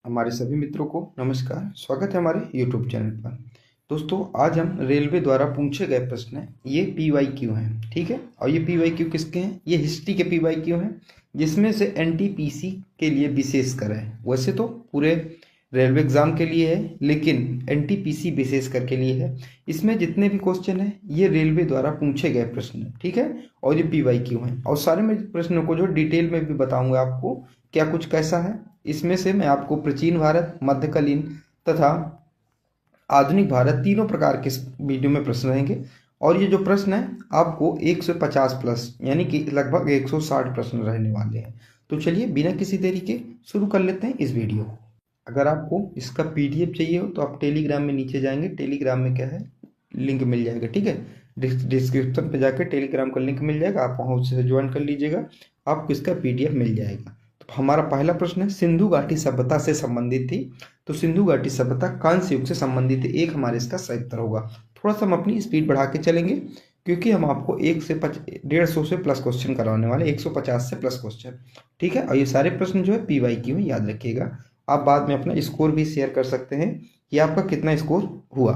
हमारे सभी मित्रों को नमस्कार। स्वागत है हमारे YouTube चैनल पर। दोस्तों, आज हम रेलवे द्वारा पूछे गए प्रश्न हैं, ये PYQ हैं, ठीक है। और ये PYQ किसके हैं? ये हिस्ट्री के PYQ हैं, जिसमें से NTPC के लिए विशेषकर है। वैसे तो पूरे रेलवे एग्जाम के लिए है, लेकिन NTPC विशेषकर के लिए है। इसमें जितने भी क्वेश्चन हैं ये रेलवे द्वारा पूछे गए प्रश्न हैं, ठीक है। और ये PYQ हैं, और सारे में प्रश्नों को जो डिटेल में भी बताऊंगा आपको क्या कुछ कैसा है। इसमें से मैं आपको प्राचीन भारत, मध्यकालीन तथा आधुनिक भारत तीनों प्रकार के वीडियो में प्रश्न रहेंगे। और ये जो प्रश्न है आपको 150 प्लस यानी कि लगभग 160 प्रश्न रहने वाले हैं। तो चलिए बिना किसी देरी के शुरू कर लेते हैं इस वीडियो को। अगर आपको इसका PDF चाहिए हो तो आप टेलीग्राम में नीचे जाएंगे। टेलीग्राम में क्या है, लिंक मिल जाएगा, ठीक है। डिस्क्रिप्शन पे जाकर टेलीग्राम का लिंक मिल जाएगा, आप वहाँ उससे ज्वाइन कर लीजिएगा, आपको इसका PDF मिल जाएगा। हमारा पहला प्रश्न है, सिंधु घाटी सभ्यता से संबंधित थी। तो सिंधु घाटी सभ्यता कांस्य युग से संबंधित है, एक हमारे इसका सही उत्तर होगा। थोड़ा सा हम अपनी स्पीड बढ़ा के चलेंगे, क्योंकि हम आपको 150 से प्लस क्वेश्चन करवाने वाले, 150 से प्लस क्वेश्चन, ठीक है। और ये सारे प्रश्न जो है PYQ में, याद रखिएगा। आप बाद में अपना स्कोर भी शेयर कर सकते हैं कि आपका कितना स्कोर हुआ।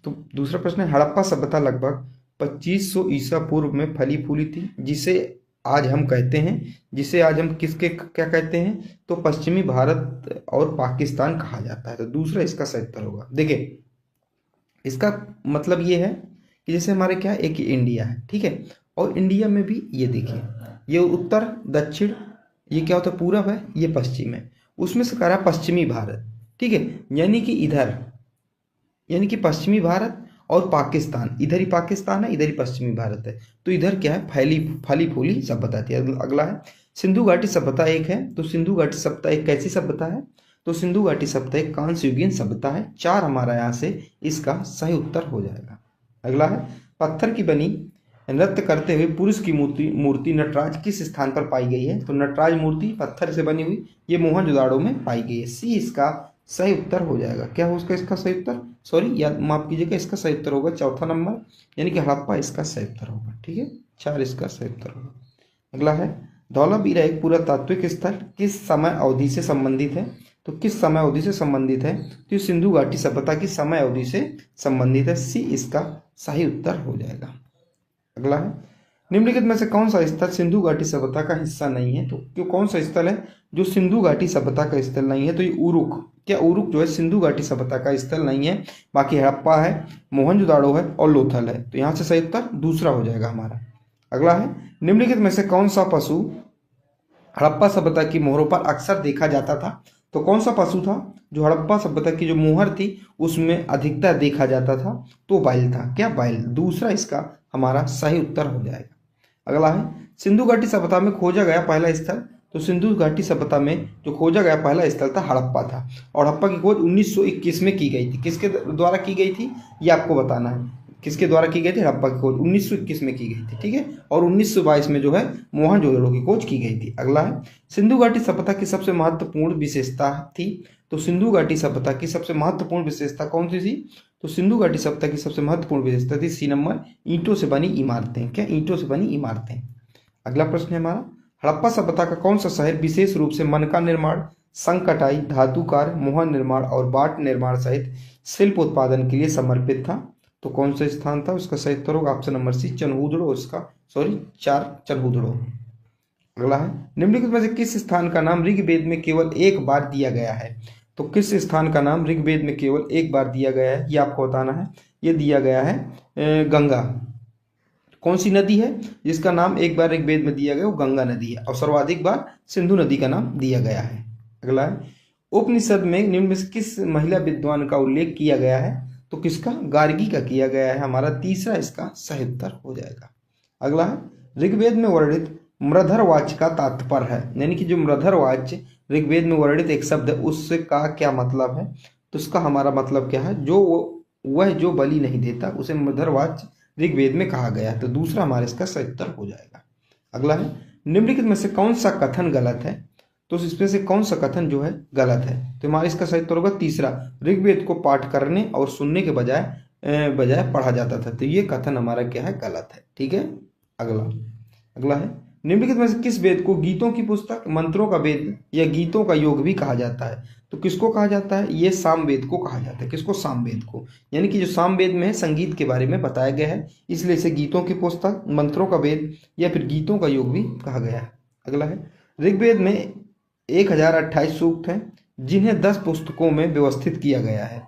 तो दूसरा प्रश्न है, हड़प्पा सभ्यता लगभग 2500 ईसा पूर्व में फली फूली थी, जिसे आज हम कहते हैं, जिसे आज हम किसके क्या कहते हैं, तो पश्चिमी भारत और पाकिस्तान कहा जाता है। तो दूसरा इसका सही उत्तर होगा। देखिए, इसका मतलब ये है कि जैसे हमारे क्या है, एक इंडिया है, ठीक है। और इंडिया में भी ये देखिए, ये उत्तर दक्षिण, ये क्या होता है, पूरब है, ये पश्चिम है। उसमें से कह रहा है पश्चिमी भारत, ठीक है। यानी कि इधर, यानी कि पश्चिमी भारत और पाकिस्तान, इधर ही पाकिस्तान है, इधर ही पश्चिमी भारत है। तो इधर क्या है, फली फूली सभ्यता थी। अगला है, सिंधु घाटी सभ्यता एक है। तो सिंधु घाटी सभ्यता एक कैसी सभ्यता है? तो सिंधु घाटी सभ्यता एक कांस्य युगीन सभ्यता है। 4 हमारा यहाँ से इसका सही उत्तर हो जाएगा। अगला है, पत्थर की बनी नृत्य करते हुए पुरुष की मूर्ति नटराज किस स्थान पर पाई गई है? तो नटराज मूर्ति पत्थर से बनी हुई ये मोहनजोदाड़ो में पाई गई है। सी इसका सही उत्तर हो जाएगा। क्या हो उसका इसका सही उत्तर, सॉरी याद माफ कीजिएगा, इसका सही उत्तर होगा चौथा नंबर, यानी कि हड़प्पा इसका सही उत्तर होगा, ठीक है। 4 इसका सही उत्तर होगा। अगला है, धौलावीरा एक पुरातात्विक स्थल किस समय अवधि से संबंधित है? तो किस समय अवधि से संबंधित है? तो सिंधु घाटी सभ्यता की समय अवधि से संबंधित है। सी इसका सही उत्तर हो जाएगा। अगला है, निम्नलिखित में से कौन सा स्थल सिंधु घाटी सभ्यता का हिस्सा नहीं है? तो क्यों कौन सा स्थल है जो सिंधु घाटी सभ्यता का स्थल नहीं है? तो ये उरुक, क्या उरुक जो है सिंधु घाटी सभ्यता का स्थल नहीं है। बाकी हड़प्पा है, मोहनजोदाड़ो है और लोथल है। तो यहाँ से सही उत्तर दूसरा हो जाएगा हमारा। अगला है, निम्नलिखित में से कौन सा पशु हड़प्पा सभ्यता की मोहरों पर अक्सर देखा जाता था? तो कौन सा पशु था जो हड़प्पा सभ्यता की जो मोहर थी उसमें अधिकतर देखा जाता था? तो बैल था। क्या बैल? दूसरा इसका हमारा सही उत्तर हो जाएगा। अगला है, सिंधु घाटी सभ्यता में खोजा गया पहला स्थल। तो सिंधु घाटी सभ्यता में जो खोजा गया पहला स्थल था हड़प्पा था, और हड़प्पा की खोज 1921 में की गई थी। किसके द्वारा की गई थी ये आपको बताना है, किसके द्वारा की गई थी? हड़प्पा की खोज 1921 में की गई थी, ठीक है। और 1922 में जो है मोहनजोदड़ो की खोज की गई थी। अगला है, सिंधु घाटी सभ्यता की सबसे महत्वपूर्ण विशेषता थी। तो सिंधु घाटी सभ्यता की सबसे महत्वपूर्ण विशेषता कौन सी थी? तो सिंधु घाटी सभ्यता की सबसे महत्वपूर्ण विशेषता थी सी नंबर, ईंटों से बनी इमारतें। क्या? ईंटों से बनी इमारतें। अगला प्रश्न है हमारा, हड़प्पा सभ्यता का कौन सा शहर विशेष रूप से मन का निर्माण, संग कटाई, धातुकार, मोहर निर्माण और बाट निर्माण सहित शिल्प उत्पादन के लिए समर्पित था? तो कौन सा स्थान था? उसका सही उत्तर होगा ऑप्शन नंबर सी, चनहूदड़ो। उसका सॉरी 4 चनहूदड़ो। अगला है, निम्नलिखित में से किस स्थान का नाम ऋग्वेद में केवल एक बार दिया गया है? तो किस स्थान का नाम ऋग्वेद में केवल एक बार दिया गया है ये आपको बताना है। ये दिया गया है गंगा। कौन सी नदी है जिसका नाम एक बार ऋग्वेद में दिया गया? वो गंगा नदी है। और सर्वाधिक बार सिंधु नदी का नाम दिया गया है। अगला है, उपनिषद में निम्न में से किस महिला विद्वान का उल्लेख किया गया है? तो किसका? गार्गी का किया गया है। हमारा तीसरा इसका सही उत्तर हो जाएगा। अगला है, ऋग्वेद में वर्णित मृधरवाच का तात्पर्य है, यानी कि जो मृधरवाच ऋग्वेद में वर्णित एक शब्द है उससे का क्या मतलब है? तो उसका हमारा मतलब क्या है? वह जो बलि नहीं देता उसे मृधरवाच ऋग्वेद में कहा गया है। तो दूसरा हमारे इसका सही उत्तर हो जाएगा। अगला है, निम्नलिखित में से कौन सा कथन गलत है? तो इसमें से कौन सा कथन जो है गलत है? तो हमारा इसका सही उत्तर होगा तीसरा, ऋग्वेद को पाठ करने और सुनने के बजाय पढ़ा जाता था। तो ये कथन हमारा क्या है? गलत है, ठीक है। अगला है, निम्नलिखित में से किस वेद को गीतों की पुस्तक, मंत्रों का वेद या गीतों का योग भी कहा जाता है? तो किसको कहा जाता है? ये सामवेद को कहा जाता है। किसको? सामवेद को। यानी कि जो सामवेद में है संगीत के बारे में बताया गया है, इसलिए इसे गीतों की पुस्तक, मंत्रों का वेद या फिर गीतों का योग भी कहा गया है। अगला है, ऋग्वेद में 1028 सूक्त हैं जिन्हें 10 पुस्तकों में व्यवस्थित किया गया है।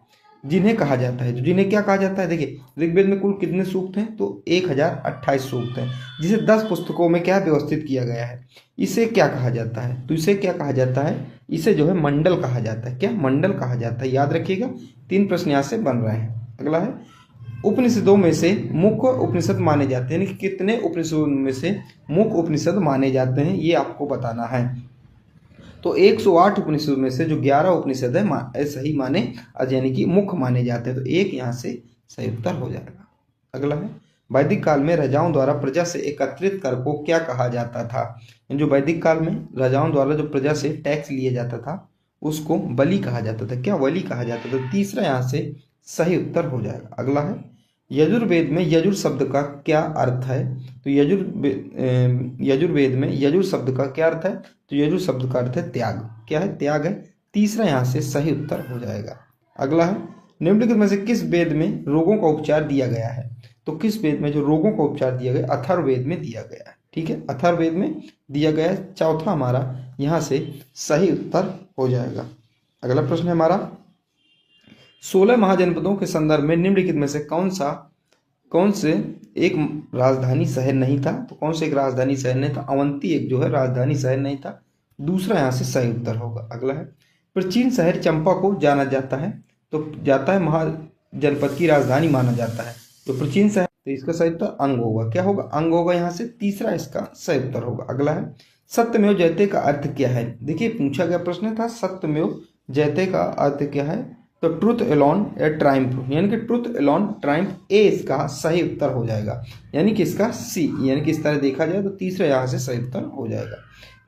जिन्हें कहा जाता है, तो जिन्हें क्या कहा जाता है? देखिए ऋग्वेद में कुल कितने सूक्त हैं? तो 1028 सूक्त हैं जिसे 10 पुस्तकों में क्या व्यवस्थित किया गया है। इसे क्या कहा जाता है? तो इसे क्या कहा जाता है? इसे जो है मंडल कहा जाता है। क्या? मंडल कहा जाता है। याद रखिएगा, 3 प्रश्न यहाँ से बन रहे हैं। अगला है, उपनिषदों में से मुख्य उपनिषद माने जाते हैं, यानी कि कितने उपनिषदों में से मुख्य उपनिषद माने जाते हैं, ये आपको बताना है। तो 108 उपनिषदों में से जो 11 उपनिषद है सही माने, यानी कि मुख्य माने जाते हैं। तो एक यहाँ से सही उत्तर हो जाएगा। अगला है, वैदिक काल में राजाओं द्वारा प्रजा से एकत्रित कर को क्या कहा जाता था? जो वैदिक काल में राजाओं द्वारा जो प्रजा से टैक्स लिया जाता था उसको बलि कहा जाता था। क्या? बलि कहा जाता था। तीसरा यहाँ से सही उत्तर हो जाएगा। अगला है, यजुर्वेद में यजुर शब्द का क्या अर्थ है? तो यजुर्वेद में यजुर शब्द का क्या अर्थ है? तो यजुर शब्द का अर्थ है त्याग। क्या है? त्याग है। तीसरा यहाँ से सही उत्तर हो जाएगा। अगला है, निम्नलिखित में से किस वेद में रोगों का उपचार दिया गया है? तो किस वेद में जो रोगों का उपचार दिया गया? अथर्ववेद में दिया गया है। ठीक है, अथर्ववेद में दिया गया है। चौथा हमारा यहाँ से सही उत्तर हो जाएगा। अगला प्रश्न है हमारा, 16 महाजनपदों के संदर्भ में निम्नलिखित में से कौन से एक राजधानी शहर नहीं था? तो कौन से एक राजधानी शहर नहीं था? अवंती एक जो है राजधानी शहर नहीं था। दूसरा यहाँ से सही उत्तर होगा। अगला है, प्राचीन शहर चंपा को जाना जाता है, तो जाता है महाजनपद की राजधानी माना जाता है। तो प्राचीन शहर, तो इसका सही उत्तर अंग होगा। क्या होगा? अंग होगा यहाँ से। तीसरा इसका सही उत्तर होगा। अगला है, सत्यमेव जयते का अर्थ क्या है? देखिए पूछा गया प्रश्न था सत्यमेव जयते का अर्थ क्या है? तो ट्रुथ एलोन या ट्रायम्फ, यानी कि ट्रुथ एलोन ट्रायम्फ, ए इसका सही उत्तर हो जाएगा। यानी कि इसका सी, यानी कि इस तरह देखा जाए तो तीसरा यहाँ से सही उत्तर हो जाएगा।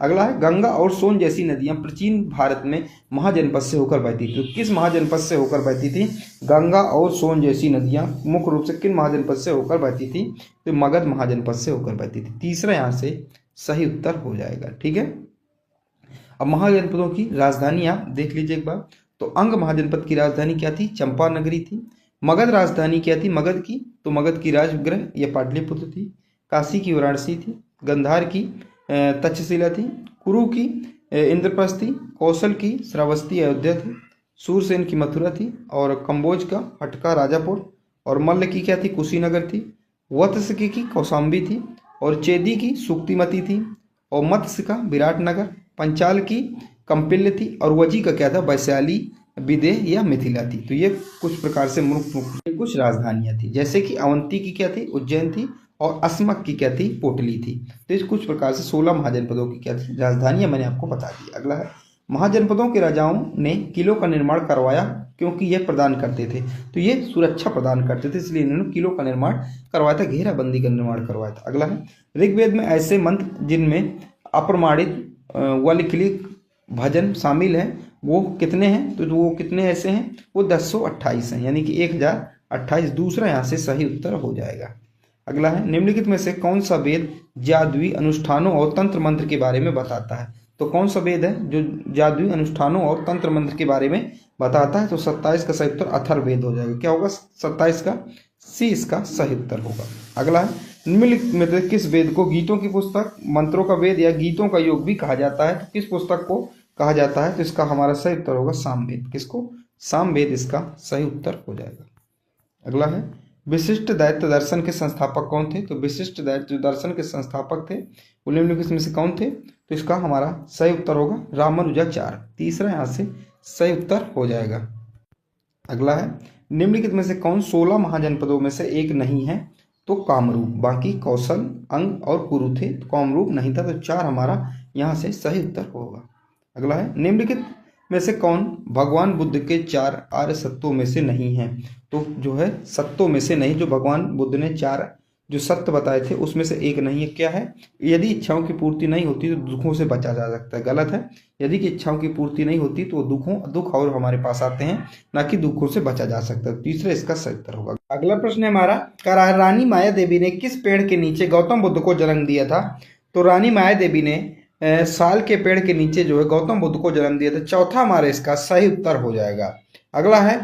अगला है, गंगा और सोन जैसी नदियां प्राचीन भारत में महाजनपद से होकर बहती थी। तो किस महाजनपद से होकर बहती थी? गंगा और सोन जैसी नदियां मुख्य रूप से किन महाजनपद से होकर बहती थी? तो मगध महाजनपद से होकर बहती थी। तीसरा यहाँ से सही उत्तर हो जाएगा। ठीक है, अब महाजनपदों की राजधानी आप देख लीजिए एक बार। तो अंग महाजनपद की राजधानी क्या थी? चंपा नगरी थी। मगध राजधानी क्या थी? मगध की, तो मगध की राजगृह या पाटलिपुत्र थी। काशी की वाराणसी थी। गंधार की तक्षशिला थी। कुरु की इंद्रप्रस्थ थी। कौशल की श्रावस्ती अयोध्या थी। सूरसेन की मथुरा थी। और कंबोज का हटका राजापुर। और मल्ल की क्या थी? कुशीनगर थी। वत्स की कौशाम्बी थी। और चेदी की सुक्तिमती थी। और मत्स्य का विराटनगर। पंचाल की कंपिल्य थी। और वजी का क्या था? वैशाली, विदेह या मिथिला थी। तो ये कुछ प्रकार से मुख्य कुछ राजधानियां थी, जैसे कि अवंती की क्या थी? उज्जैन थी। और अस्मक की क्या थी? पोटली थी। तो इस कुछ प्रकार से 16 महाजनपदों की क्या थी? राजधानियां मैंने आपको बता दी। अगला है, महाजनपदों के राजाओं ने किलों का निर्माण करवाया क्योंकि यह प्रदान करते थे। तो ये सुरक्षा प्रदान करते थे, इसलिए इन्होंने किलों का निर्माण करवाया था, घेराबंदी का निर्माण करवाया था। अगला है, ऋग्वेद में ऐसे मंत्र जिनमें अप्रमाणित व लिखित भजन शामिल है वो कितने हैं? तो वो कितने ऐसे हैं? वो 1028 हैं, यानी कि 1028। दूसरा यहाँ से सही उत्तर हो जाएगा। अगला है, निम्नलिखित में से कौन सा वेद जादुई अनुष्ठानों और तंत्र मंत्र के बारे में बताता है? तो कौन सा वेद है जो जादुई अनुष्ठानों और तंत्र मंत्र के बारे में बताता है? तो 27 का सही उत्तर अथर्ववेद हो जाएगा। क्या होगा? 27 का सी इसका सही उत्तर होगा। अगला है, निम्नलिखित में से किस वेद को गीतों की पुस्तक, मंत्रों का वेद या गीतों का योग भी कहा जाता है? तो किस पुस्तक को कहा जाता है? तो इसका हमारा सही उत्तर होगा सामवेद। किसको? सामवेद इसका सही उत्तर हो जाएगा। अगला है, विशिष्ट दैत्य दर्शन के संस्थापक कौन थे? तो विशिष्ट दैत्य दर्शन के संस्थापक थे वो निम्नलिखित में से कौन थे? तो इसका हमारा सही उत्तर होगा रामानुजाचार्य। तीसरा यहाँ से सही उत्तर हो जाएगा। अगला है, निम्नलिखित में से कौन 16 महाजनपदों में से एक नहीं है? तो कामरूप। बाकी कौशल, अंग और कुरु थे, तो कामरूप नहीं था। तो 4 हमारा यहाँ से सही उत्तर होगा। अगला है, निम्नलिखित में से कौन भगवान बुद्ध के 4 आर्य सत्यों में से नहीं है? तो जो है सत्यों में से नहीं, जो भगवान बुद्ध ने 4 जो सत्य बताए थे उसमें से एक नहीं है। क्या है? यदि इच्छाओं की पूर्ति नहीं होती तो दुखों से बचा जा सकता है। गलत है। यदि कि इच्छाओं की पूर्ति नहीं होती तो दुख और हमारे पास आते हैं, ना कि दुखों से बचा जा सकता है। तीसरा इसका सही उत्तर होगा। अगला प्रश्न है हमारा, रानी माया देवी ने किस पेड़ के नीचे गौतम बुद्ध को जन्म दिया था? तो रानी माया देवी ने साल के पेड़ के नीचे जो है गौतम बुद्ध को जन्म दिया था। चौथा हमारा इसका सही उत्तर हो जाएगा। अगला है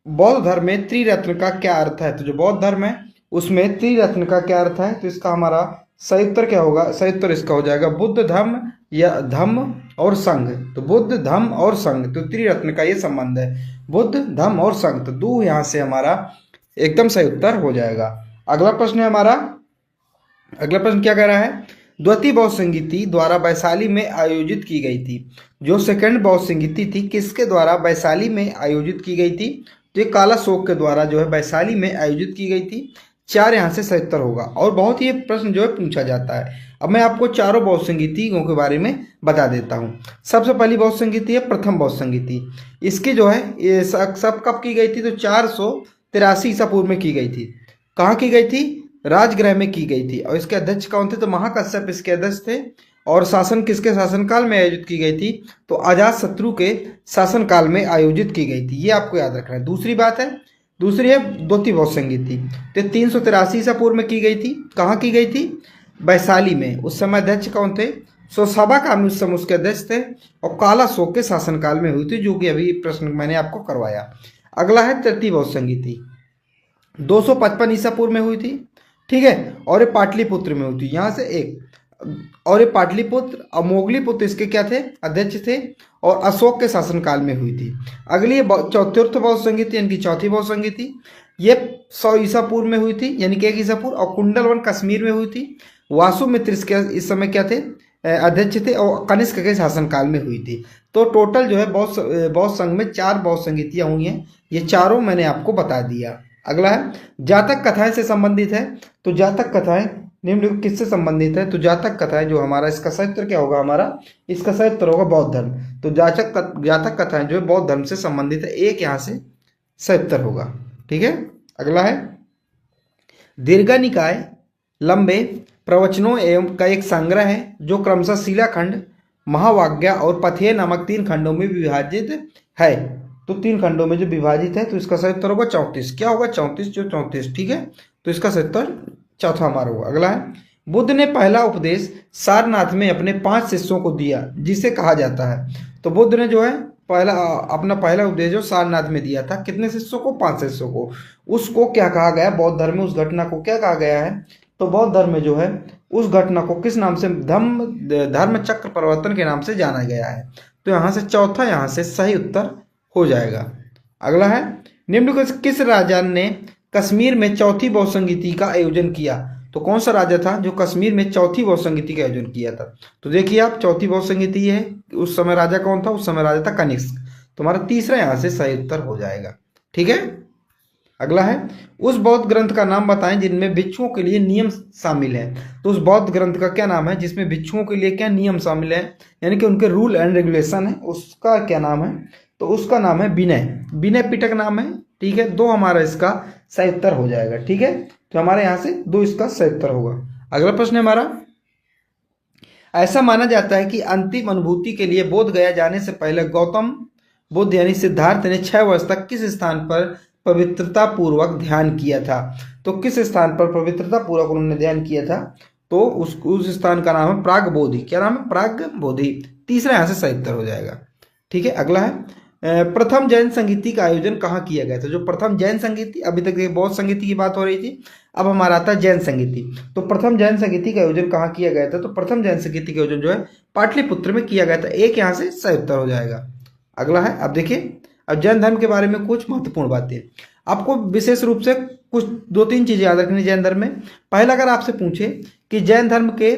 बौद्ध धर्म में त्रिरत्न का क्या अर्थ है। तो जो बौद्ध धर्म है उसमें त्रिरत्न का क्या अर्थ है, तो इसका हमारा सही उत्तर क्या होगा, सही उत्तर इसका हो जाएगा बुद्ध धम्म या धम्म और संघ। तो बुद्ध धम्म और संघ, तो त्रिरत्न का ये संबंध है, बुद्ध धम्म और संघ। तो दो यहाँ से हमारा एकदम सही उत्तर हो जाएगा। अगला प्रश्न है हमारा, अगला प्रश्न क्या कह रहा है, द्वितीय बौद्ध संगीति द्वारा वैशाली में आयोजित की गई थी। जो सेकंड बौद्ध संगीति थी किसके द्वारा वैशाली में आयोजित की गई थी, तो ये काला शोक के द्वारा जो है वैशाली में आयोजित की गई थी। 4 यहाँ से सही उत्तर होगा। और बहुत ही प्रश्न जो है पूछा जाता है। अब मैं आपको चारों बौद्ध संगीतियों के बारे में बता देता हूँ। सबसे पहली बौद्ध संगीति है प्रथम बौद्ध संगीति। इसकी जो है ये सब कब की गई थी, तो 483 ईसा पूर्व में की गई थी। कहाँ की गई थी, राजगृह में की गई थी। और इसके अध्यक्ष कौन थे, तो महाकश्यप इसके अध्यक्ष थे। और शासन किसके शासनकाल में आयोजित की गई थी, तो अजात शत्रु के शासनकाल में आयोजित की गई थी। ये आपको याद रखना है। दूसरी बात है, दूसरी है द्वितीय बौद्ध संगीति। तो 383 ईसा पूर्व में की गई थी। कहाँ की गई थी, वैशाली में। उस समय अध्यक्ष कौन थे, सोसाबा कामी उस समय उसके अध्यक्ष थे। और काला शोक के शासनकाल में हुई थी, जो कि अभी प्रश्न मैंने आपको करवाया। अगला है तृतीय बौद्ध संगीति, 255 ईसा पूर्व में हुई थी, ठीक है। और ये पाटलिपुत्र में हुई थी। यहाँ से एक, और ये पाटलिपुत्र और मोगलीपुत्र इसके क्या थे, अध्यक्ष थे। और अशोक के शासनकाल में हुई थी। अगली चतुर्थ बौद्ध संगीति यानी कि चौथी बौद्ध संगीति, ये 100 ईसा पूर्व में हुई थी, यानी कि 1 ईसा पूर्व। और कुंडलवन कश्मीर में हुई थी। वासुमित्र इसके इस समय क्या थे, अध्यक्ष थे। और कनिष्क के शासनकाल में हुई थी। तो टोटल जो है बौद्ध संघ में 4 बौद्ध संगीतियाँ हुई हैं। ये चारों मैंने आपको बता दिया। अगला है जातक कथाएं से संबंधित है। तो जातक कथाएं निम्नलिखित किससे संबंधित है, तो जातक कथाएं जो हमारा इसका सही उत्तर क्या होगा, हमारा इसका सही उत्तर होगा बौद्ध धर्म। तो जातक कथाएं जो है बौद्ध धर्म से संबंधित है। एक यहाँ से सही उत्तर होगा, ठीक है। अगला है दीर्घ निकाय लंबे प्रवचनों एवं का एक संग्रह है, जो क्रमशः शिलाखंड, महावाग्या और पथेय नामक 3 खंडों में विभाजित है। तो 3 खंडों में जो विभाजित है, तो इसका सही उत्तर होगा 34। क्या होगा, 34, जो 34, ठीक है। तो इसका सही उत्तर चौथा हमारा होगा। अगला है बुद्ध ने पहला उपदेश सारनाथ में अपने 5 शिष्यों को दिया, जिसे कहा जाता है। तो बुद्ध ने जो है अपना पहला उपदेश जो सारनाथ में दिया था, कितने शिष्यों को, 5 शिष्यों को। उसको क्या कहा गया बौद्ध धर्म में, उस घटना को क्या कहा गया है, तो बौद्ध धर्म में जो है उस घटना को किस नाम से, धर्म चक्र परिवर्तन के नाम से जाना गया है। तो यहाँ से चौथा यहाँ से सही उत्तर हो जाएगा। अगला है निम्नलिखित किस राजा ने कश्मीर में चौथी बौद्ध संगीति का आयोजन किया। तो कौन सा राजा था जो कश्मीर में चौथी बौद्ध संगीति का आयोजन किया था। तो देखिए आप, चौथी बौद्ध संगीति है, उस समय राजा कौन था, उस समय राजा था कनिष्क। तुम्हारा तीसरा यहाँ से सही उत्तर हो जाएगा, ठीक है। अगला है उस बौद्ध ग्रंथ का नाम बताएं जिनमें भिक्षुओं के लिए नियम शामिल है। तो उस बौद्ध ग्रंथ का क्या नाम है जिसमें भिक्षुओं के लिए क्या नियम शामिल है, यानी कि उनके रूल एंड रेगुलेशन है, उसका क्या नाम है, तो उसका नाम है विनय पिटक नाम है, ठीक है। 2 हमारा इसका सही उत्तर हो जाएगा, ठीक है। तो हमारे यहाँ से 2 इसका सही उत्तर होगा। अगला प्रश्न है हमारा, ऐसा माना जाता है कि अंतिम अनुभूति के लिए बोध गया जाने से पहले गौतम बुद्ध यानी सिद्धार्थ ने 6 वर्ष तक किस स्थान पर पवित्रता पूर्वक ध्यान किया था। तो किस स्थान पर पवित्रता पूर्वक उन्होंने ध्यान किया था, तो उस स्थान का नाम है प्रागबोधि। क्या नाम है, प्रागबोधि। तीसरा यहाँ से सही उत्तर हो जाएगा, ठीक है। अगला है प्रथम जैन संगीति का आयोजन कहाँ किया गया था। जो प्रथम जैन संगीति, अभी तक बौद्ध संगीति की बात हो रही थी, अब हमारा आता है जैन संगीति। तो प्रथम जैन संगीति का आयोजन कहाँ किया गया था, तो प्रथम जैन संगीति का आयोजन जो है पाटलिपुत्र में किया गया था। एक यहाँ से सही उत्तर हो जाएगा। अगला है, अब देखिए, अब जैन धर्म के बारे में कुछ महत्वपूर्ण बातें आपको विशेष रूप से कुछ 2-3 चीजें याद रखनी जैन धर्म में। पहला, अगर आपसे पूछे कि जैन धर्म के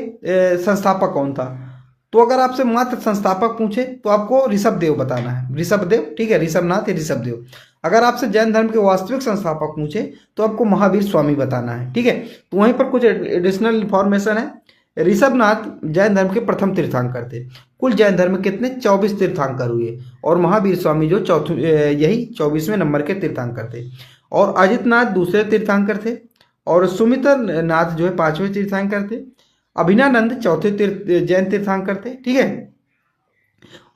संस्थापक कौन था, तो अगर आपसे मात्र संस्थापक पूछे तो आपको ऋषभदेव बताना है, ऋषभदेव, ठीक है, ऋषभनाथ या ऋषभदेव। अगर आपसे जैन धर्म के वास्तविक संस्थापक पूछे तो आपको महावीर स्वामी बताना है, ठीक है। तो वहीं पर कुछ एडिशनल इंफॉर्मेशन है। ऋषभनाथ जैन धर्म के प्रथम तीर्थंकर थे। कुल जैन धर्म में कितने 24 तीर्थंकर हुए, और महावीर स्वामी जो यही 24वें नंबर के तीर्थंकर थे। और अजितनाथ दूसरे तीर्थंकर थे, और सुमित्रनाथ जो है 5वें तीर्थंकर थे। अभिनानंद चौथे जैन तीर्थंकर थे, ठीक है।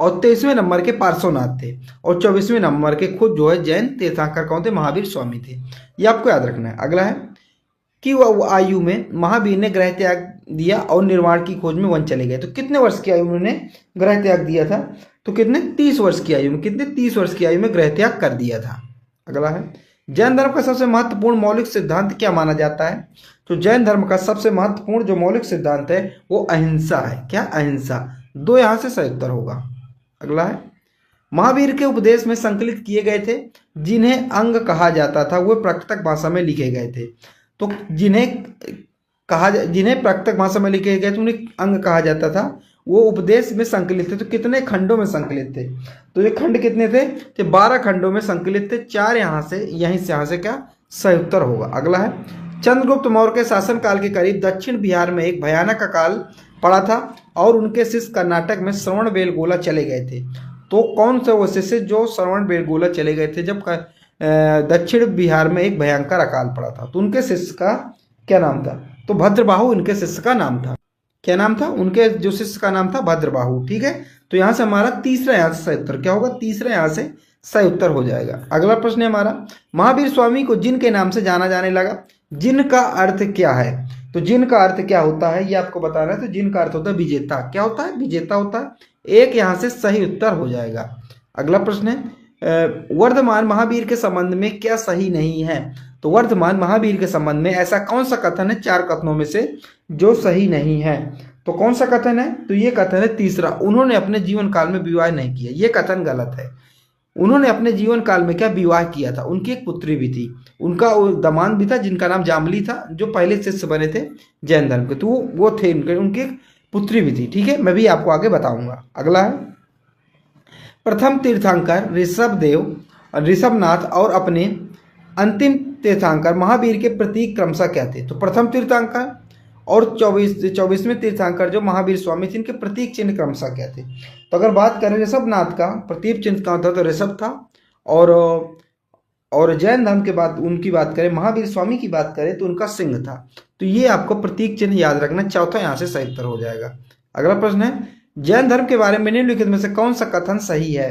और 23वें नंबर के पार्श्वनाथ थे, और 24वें नंबर के खुद जो है जैन तीर्थंकर कौन थे, महावीर स्वामी थे। ये आपको याद रखना है। अगला है की आयु में महावीर ने गृह त्याग दिया और निर्वाण की खोज में वन चले गए। तो कितने वर्ष की आयु में उन्होंने गृह त्याग दिया था? तो कितने 30 वर्ष की आयु में, कितने 30 वर्ष की आयु में गृह त्याग कर दिया था। अगला है, जैन धर्म का सबसे महत्वपूर्ण मौलिक सिद्धांत क्या माना जाता है? तो जैन धर्म का सबसे महत्वपूर्ण जो मौलिक सिद्धांत है वो अहिंसा है। क्या? अहिंसा। 2 यहां से सही उत्तर होगा। अगला है, महावीर के उपदेश में संकलित किए गए थे जिन्हें अंग कहा जाता था वो प्राकृतिक भाषा में लिखे गए थे। तो जिन्हें प्राकृतिक भाषा में लिखे गए थे उन्हें अंग कहा जाता था, वो उपदेश में संकलित थे। तो कितने खंडों में संकलित थे? तो ये खंड कितने थे? तो 12 खंडों में संकलित थे। 4 यहाँ से क्या सही उत्तर होगा। अगला है, चंद्रगुप्त मौर्य के शासनकाल के करीब दक्षिण बिहार में एक भयानक अकाल पड़ा था और उनके शिष्य कर्नाटक में श्रवणबेलगोला चले गए थे। तो कौन से वो शिष्य जो श्रवणबेलगोला चले गए थे जब दक्षिण बिहार में एक भयंकर अकाल पड़ा था? तो उनके शिष्य का क्या नाम था? तो भद्रबाहु उनके शिष्य का नाम था। क्या नाम था? उनके जो शिष्य का नाम था भद्रबाहु। ठीक है, तो यहां से हमारा तीसरा यहाँ से सही उत्तर क्या होगा? तीसरा यहाँ से सही उत्तर हो जाएगा। अगला प्रश्न है हमारा, महावीर स्वामी को जिन के नाम से जाना जाने लगा, जिन का अर्थ क्या है? तो जिन का अर्थ क्या होता है ये आपको बताना है। तो जिन का अर्थ होता है विजेता। क्या होता है? विजेता होता है। 1 यहाँ से सही उत्तर हो जाएगा। अगला प्रश्न है, वर्धमान महावीर के संबंध में क्या सही नहीं है? तो वर्धमान महावीर के संबंध में ऐसा कौन सा कथन है 4 कथनों में से जो सही नहीं है? तो कौन सा कथन है? तो ये कथन है तीसरा, उन्होंने अपने जीवन काल में विवाह नहीं किया। ये कथन गलत है। उन्होंने अपने जीवन काल में क्या विवाह किया था? उनकी एक पुत्री भी थी, उनका दामाद भी था जिनका नाम जामली था, जो पहले शिष्य बने थे जैन धर्म के। तो वो थे उनकी एक पुत्री भी थी। ठीक है, मैं भी आपको आगे बताऊंगा। अगला है, प्रथम तीर्थंकर ऋषभनाथ और अपने अंतिम तीर्थंकर महावीर के प्रतीक क्रमशः क्या थे? तो प्रथम तीर्थंकर और 24वें तीर्थंकर जो महावीर स्वामी थे इनके प्रतीक चिन्ह क्रमशः क्या थे? तो अगर बात करें ऋषभनाथ का प्रतीक चिन्ह क्या था? तो ऋषभ था। और जैन धर्म के बाद उनकी बात करें, महावीर स्वामी की बात करें तो उनका सिंह था। तो ये आपको प्रतीक चिन्ह याद रखना। चौथा यहाँ से सही उत्तर हो जाएगा। अगला प्रश्न है, जैन धर्म के बारे में निम्नलिखित में से कौन सा कथन सही है?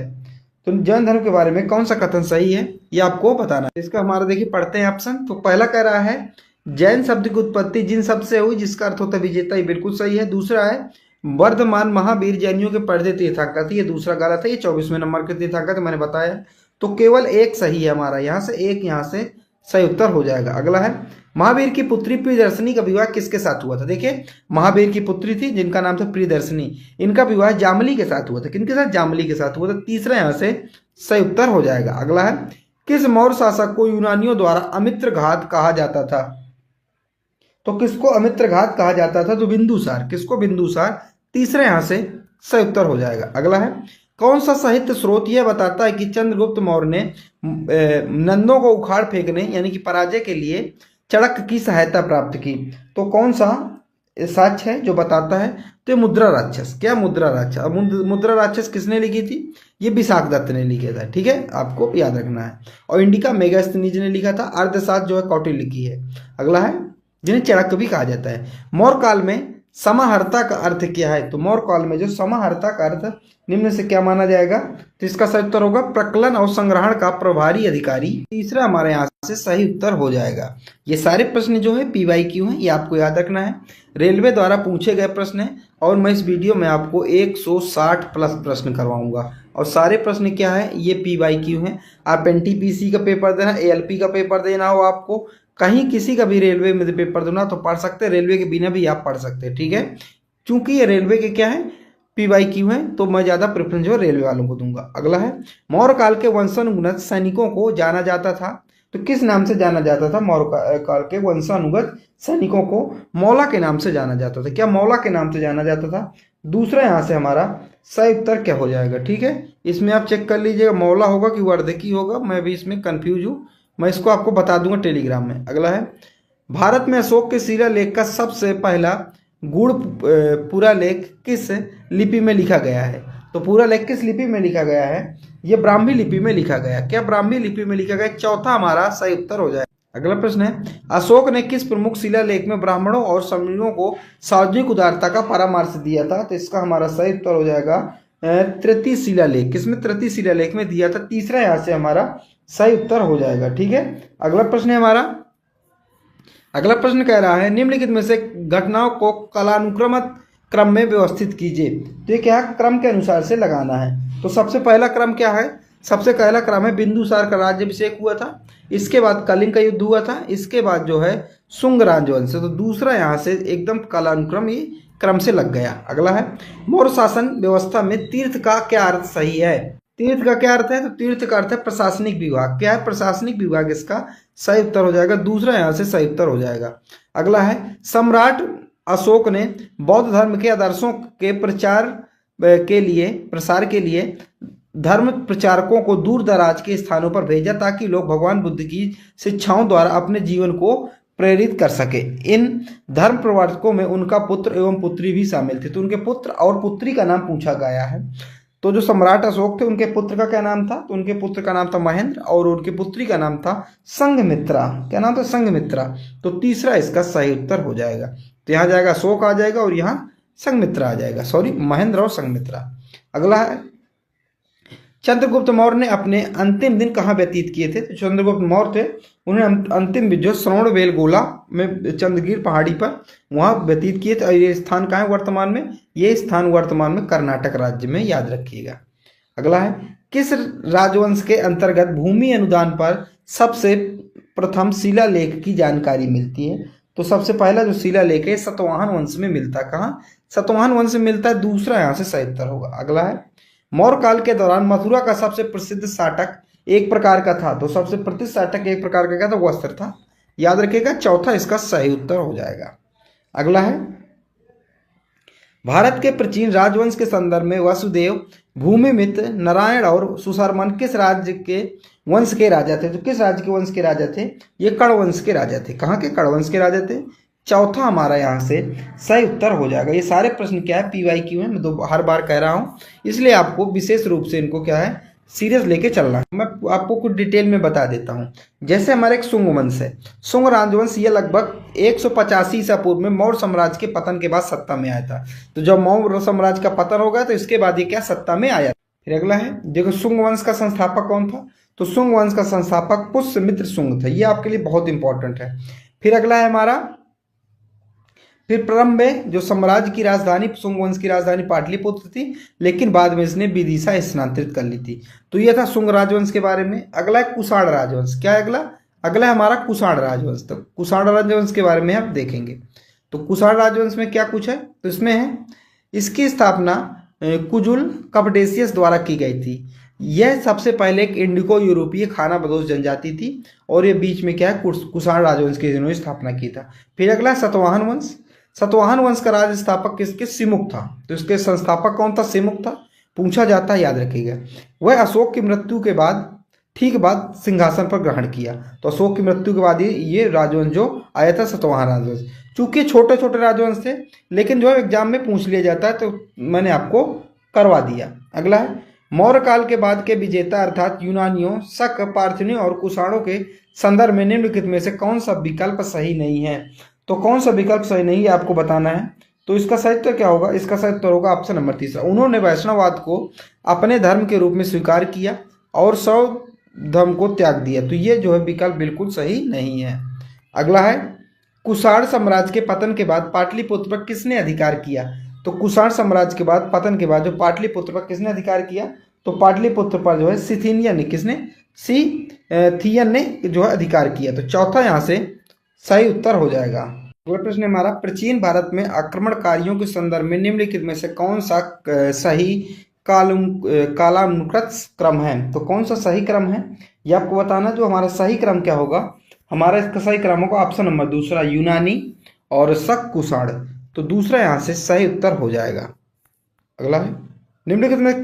तो जैन धर्म के बारे में कौन सा कथन सही है ये आपको बताना है। इसका हमारा देखिए पढ़ते हैं ऑप्शन। तो पहला कह रहा है जैन शब्द की उत्पत्ति जिन शब्द से हुई जिसका अर्थ होता है विजेता, ये बिल्कुल सही है। दूसरा है वर्धमान महावीर जैनियों के पढ़ते तीर्थंकर थे, ये दूसरा गलत है। ये 24वें नंबर के तीर्थंकर मैंने बताया। तो केवल 1 सही है हमारा, यहाँ से 1 यहाँ से सही उत्तर हो जाएगा। अगला है, महावीर की पुत्री प्रियदर्शनी का विवाह किसके साथ हुआ था? देखिए महावीर की पुत्री थी जिनका नाम था प्रियदर्शनी, इनका विवाह जामली के साथ हुआ था। किनके साथ? जामली के साथ हुआ था। तीसरा यहाँ से सही उत्तर हो जाएगा। अगला है, किस मौर्य शासक को यूनानियों द्वारा अमित्रघात कहा जाता था? तो किसको अमित्रघात कहा जाता था? तो बिंदुसार। किसको? बिंदुसार। तीसरा यहाँ से सही उत्तर हो जाएगा। अगला है, कौन सा साहित्य स्रोत यह बताता है कि चंद्रगुप्त मौर्य ने नंदों को उखाड़ फेंकने यानी कि पराजय के लिए चड़क की सहायता प्राप्त की? तो कौन सा साक्ष्य है जो बताता है? तो मुद्रा राक्षस। क्या? मुद्रा राक्षस। मुद्रा राक्षस किसने लिखी थी? ये विशाखदत्त ने लिखा था। ठीक है, आपको याद रखना है। और इंडिका मेगास्थनीज ने लिखा था। अर्थशास्त्र जो है कौटिल्य लिखी है। अगला है, जिन्हें चड़क भी कहा जाता है। मौर्य काल में समाहर्ता का अर्थ क्या है? तो मौर्य काल में जो समाहर्ता का अर्थ निम्न से क्या माना जाएगा? तो इसका सही उत्तर होगा प्रकलन और संग्रहण का प्रभारी अधिकारी। तीसरा हमारे यहाँ से सही उत्तर हो जाएगा। ये सारे प्रश्न जो है PYQ हैं, ये आपको याद रखना है। रेलवे द्वारा पूछे गए प्रश्न है और मैं इस वीडियो में आपको 160 प्लस प्रश्न करवाऊंगा। और सारे प्रश्न क्या है? ये PYQ हैं। आप NTPC का पेपर देना, ALP का पेपर देना हो, आपको कहीं किसी का भी रेलवे में पेपर देना तो पढ़ सकते हैं। रेलवे के बिना भी आप पढ़ सकते हैं। ठीक है, क्योंकि ये रेलवे के क्या है PYQ है तो मैं ज्यादा प्रेफरेंस जो रेलवे वालों को दूंगा। अगला है, मौर्य काल के वंशानुगत सैनिकों को जाना जाता था। तो किस नाम से जाना जाता था? मौर्य काल के वंशानुगत सैनिकों को मौला के नाम से जाना जाता था। क्या? मौला के नाम से जाना जाता था। दूसरा यहाँ से हमारा सही उत्तर क्या हो जाएगा? ठीक है, इसमें आप चेक कर लीजिएगा मौला होगा कि वर्धकी होगा, मैं भी इसमें कंफ्यूज हूँ, मैं इसको आपको बता दूंगा टेलीग्राम में। अगला है, भारत में अशोक के शिलालेख का सबसे पहला गुण पूरा लेख किस लिपि में लिखा गया है? तो पूरा लेख किस लिपि में लिखा गया है? ये ब्राह्मी लिपि में लिखा गया। क्या? ब्राह्मी लिपि में लिखा गया। चौथा हमारा सही उत्तर हो जाए। अगला प्रश्न है, अशोक ने किस प्रमुख शिलालेख में ब्राह्मणों और शमीरों को सार्वजनिक उदारता का परामर्श दिया था? तो इसका हमारा सही उत्तर हो जाएगा तृतीय शिलालेख। किसमें? तृतीय शिलालेख में दिया था। तीसरा यहाँ से हमारा सही उत्तर हो जाएगा। ठीक है, अगला प्रश्न है हमारा, अगला प्रश्न कह रहा है निम्नलिखित में से घटनाओं को कालानुक्रमित क्रम में व्यवस्थित कीजिए। तो ये क्या क्रम के अनुसार से लगाना है। तो सबसे पहला क्रम क्या है, सबसे पहला क्रम है बिंदुसार का राज्याभिषेक हुआ था, इसके बाद कलिंग का युद्ध हुआ था, इसके बाद जो है शुंग राजवंश। तो दूसरा यहाँ से एकदम कालानुक्रम ये क्रम से लग गया। अगला है मौर्य शासन व्यवस्था में तीर्थ का क्या अर्थ सही है। तीर्थ का क्या अर्थ है, तो तीर्थ का अर्थ है प्रशासनिक विभाग। क्या है, प्रशासनिक विभाग इसका सही उत्तर हो जाएगा, दूसरा यहाँ से सही उत्तर हो जाएगा। अगला है सम्राट अशोक ने बौद्ध धर्म के आदर्शों के प्रसार के लिए धर्म प्रचारकों को दूर दराज के स्थानों पर भेजा ताकि लोग भगवान बुद्ध की शिक्षाओं द्वारा अपने जीवन को प्रेरित कर सके। इन धर्म प्रवर्तकों में उनका पुत्र एवं पुत्री भी शामिल थे। तो उनके पुत्र और पुत्री का नाम पूछा गया है। तो जो सम्राट अशोक थे उनके पुत्र का क्या नाम था, तो उनके पुत्र का नाम था महेंद्र और उनकी पुत्री का नाम था संघमित्रा। क्या नाम था, संघमित्रा। तो तीसरा इसका सही उत्तर हो जाएगा। तो यहाँ जाएगा अशोक आ जाएगा और यहाँ संघमित्रा आ जाएगा, सॉरी महेंद्र और संघमित्रा। अगला है चंद्रगुप्त मौर्य ने अपने अंतिम दिन कहाँ व्यतीत किए थे। तो चंद्रगुप्त मौर्य थे, उन्होंने अंतिम जो श्रवणबेलगोला में चंद्रगिर पहाड़ी पर वहाँ व्यतीत किए थे। और ये स्थान कहाँ है वर्तमान में, ये स्थान वर्तमान में कर्नाटक राज्य में, याद रखिएगा। अगला है किस राजवंश के अंतर्गत भूमि अनुदान पर सबसे प्रथम शिलालेख की जानकारी मिलती है। तो सबसे पहला जो शिलालेख है सातवाहन वंश में मिलता है। कहाँ, सातवाहन वंश में मिलता है, दूसरा यहाँ से सही उत्तर होगा। अगला है मौर्य काल के दौरान मथुरा का सबसे प्रसिद्ध साटक एक प्रकार का था। तो सबसे प्रसिद्ध साटक एक प्रकार का क्या था, वस्त्र था, याद रखिएगा। चौथा इसका सही उत्तर हो जाएगा। अगला है भारत के प्राचीन राजवंश के संदर्भ में वसुदेव, भूमिमित्र, नारायण और सुशर्मन किस राज्य के वंश के राजा थे। तो किस राज्य के वंश के राजा थे, ये कण वंश के राजा थे। कहाँ के, कण वंश के राजा थे। चौथा हमारा यहाँ से सही उत्तर हो जाएगा। ये सारे प्रश्न क्या है, PYQ है, मैं हर बार कह रहा हूँ, इसलिए आपको विशेष रूप से इनको क्या है सीरियस लेके चलना है। मैं आपको कुछ डिटेल में बता देता हूँ। जैसे हमारे एक शुंग वंश है, शुंग राजवंश, ये लगभग 185 ईसा पूर्व में मौर्य साम्राज्य के पतन के बाद सत्ता में आया था। तो जब मौर्य साम्राज्य का पतन हो गया तो इसके बाद ये क्या सत्ता में आया। फिर अगला है देखो शुंग वंश का संस्थापक कौन था। तो शुंग वंश का संस्थापक पुष्यमित्र शुंग था। ये आपके लिए बहुत इंपॉर्टेंट है। फिर अगला है हमारा, फिर प्रारंभ में जो साम्राज्य की राजधानी शुंग वंश की राजधानी पाटलिपुत्र थी, लेकिन बाद में इसने विदिशा स्थानांतरित कर ली थी। तो यह था शुंग राजवंश के बारे में। अगला है कुषाण राजवंश। क्या है अगला, अगला है हमारा कुषाण राजवंश। तो कुषाण राजवंश के बारे में आप देखेंगे। तो कुषाण राजवंश में क्या कुछ है, तो इसमें है इसकी स्थापना कुजुल कपडेसियस द्वारा की गई थी। यह सबसे पहले एक इंडिको यूरोपीय खाना बदोश जनजाति थी और ये बीच में क्या है कुषाण राजवंश की जिन्होंने स्थापना की था। फिर अगला सतवाहन वंश। सतवाहन वंश का राज्य स्थापक किसके, सिमुक था। तो इसके संस्थापक कौन था, सिमुक था, पूछा जाता है, याद रखिएगा। वह अशोक की मृत्यु के बाद ठीक बाद सिंहासन पर ग्रहण किया। तो अशोक की मृत्यु के बाद ये राजवंश जो आया था सतवाहन राजवंश। चूंकि छोटे छोटे राजवंश थे लेकिन जो एग्जाम में पूछ लिया जाता है तो मैंने आपको करवा दिया। अगला है मौर्य काल के बाद के विजेता अर्थात यूनानियों, शक, पार्थियों और कुषाणों के संदर्भ में निम्नलिखित में से कौन सा विकल्प सही नहीं है। तो कौन सा विकल्प सही नहीं है आपको बताना है। तो इसका सही उत्तर क्या होगा, इसका सही उत्तर होगा ऑप्शन नंबर 3। उन्होंने वैष्णववाद को अपने धर्म के रूप में स्वीकार किया और शैव धर्म को त्याग दिया। तो ये जो है विकल्प बिल्कुल सही नहीं है। अगला है कुषाण साम्राज्य के पतन के बाद पाटलिपुत्र पर किसने अधिकार किया। तो कुषाण साम्राज्य के बाद पतन के बाद जो पाटलिपुत्र पर किसने अधिकार किया, तो पाटलिपुत्र पर जो है सिथिनियन ने, किसने, सिथियन ने जो है अधिकार किया। तो चौथा यहाँ से सही उत्तर हो जाएगा। अगला प्रश्न हमारा, प्राचीन भारत में आक्रमणकारियों के संदर्भ में निम्नलिखित में से कौन सा सही कालानुक्रत क्रम है। तो कौन सा सही क्रम है ये आपको बताना। जो हमारा सही क्रम क्या होगा, हमारा इसका सही क्रम होगा ऑप्शन नंबर 2 यूनानी और शक कुषाण। तो दूसरा यहाँ से सही उत्तर हो जाएगा। अगला है निम्नलिखित में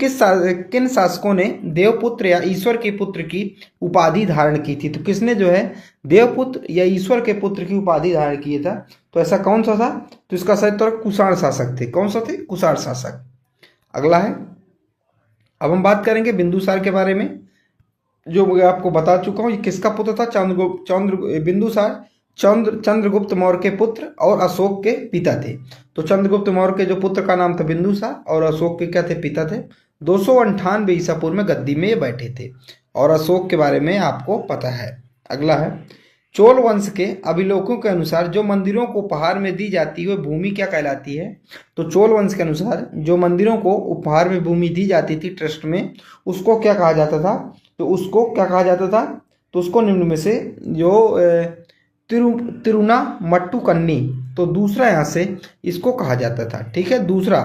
किन शासकों ने देवपुत्र या ईश्वर के पुत्र की उपाधि धारण की थी। तो किसने जो है देवपुत्र या ईश्वर के पुत्र की उपाधि धारण किया था। तो ऐसा कौन सा था, तो इसका सही उत्तर कुषाण शासक थे। कौन सा थे, कुषाण शासक। अगला है अब हम बात करेंगे बिंदुसार के बारे में, जो मैं आपको बता चुका हूँ। ये किसका पुत्र था, बिंदुसार चंद्रगुप्त मौर्य के पुत्र और अशोक के पिता थे। तो चंद्रगुप्त मौर्य के जो पुत्र का नाम था बिंदुसार और अशोक के क्या थे, पिता थे। 298 ईसा पूर्व में गद्दी में ये बैठे थे और अशोक के बारे में आपको पता है। अगला है चोल वंश के अभिलेखों के अनुसार जो मंदिरों को उपहार में दी जाती है वह भूमि क्या कहलाती है? तो चोल वंश के अनुसार जो मंदिरों को उपहार में भूमि दी जाती थी ट्रस्ट में, उसको क्या कहा जाता था? तो उसको क्या कहा जाता था? तो उसको निम्न में से जो तिरुनामट्टू कन्नी, तो दूसरा यहाँ से इसको कहा जाता था। ठीक है, दूसरा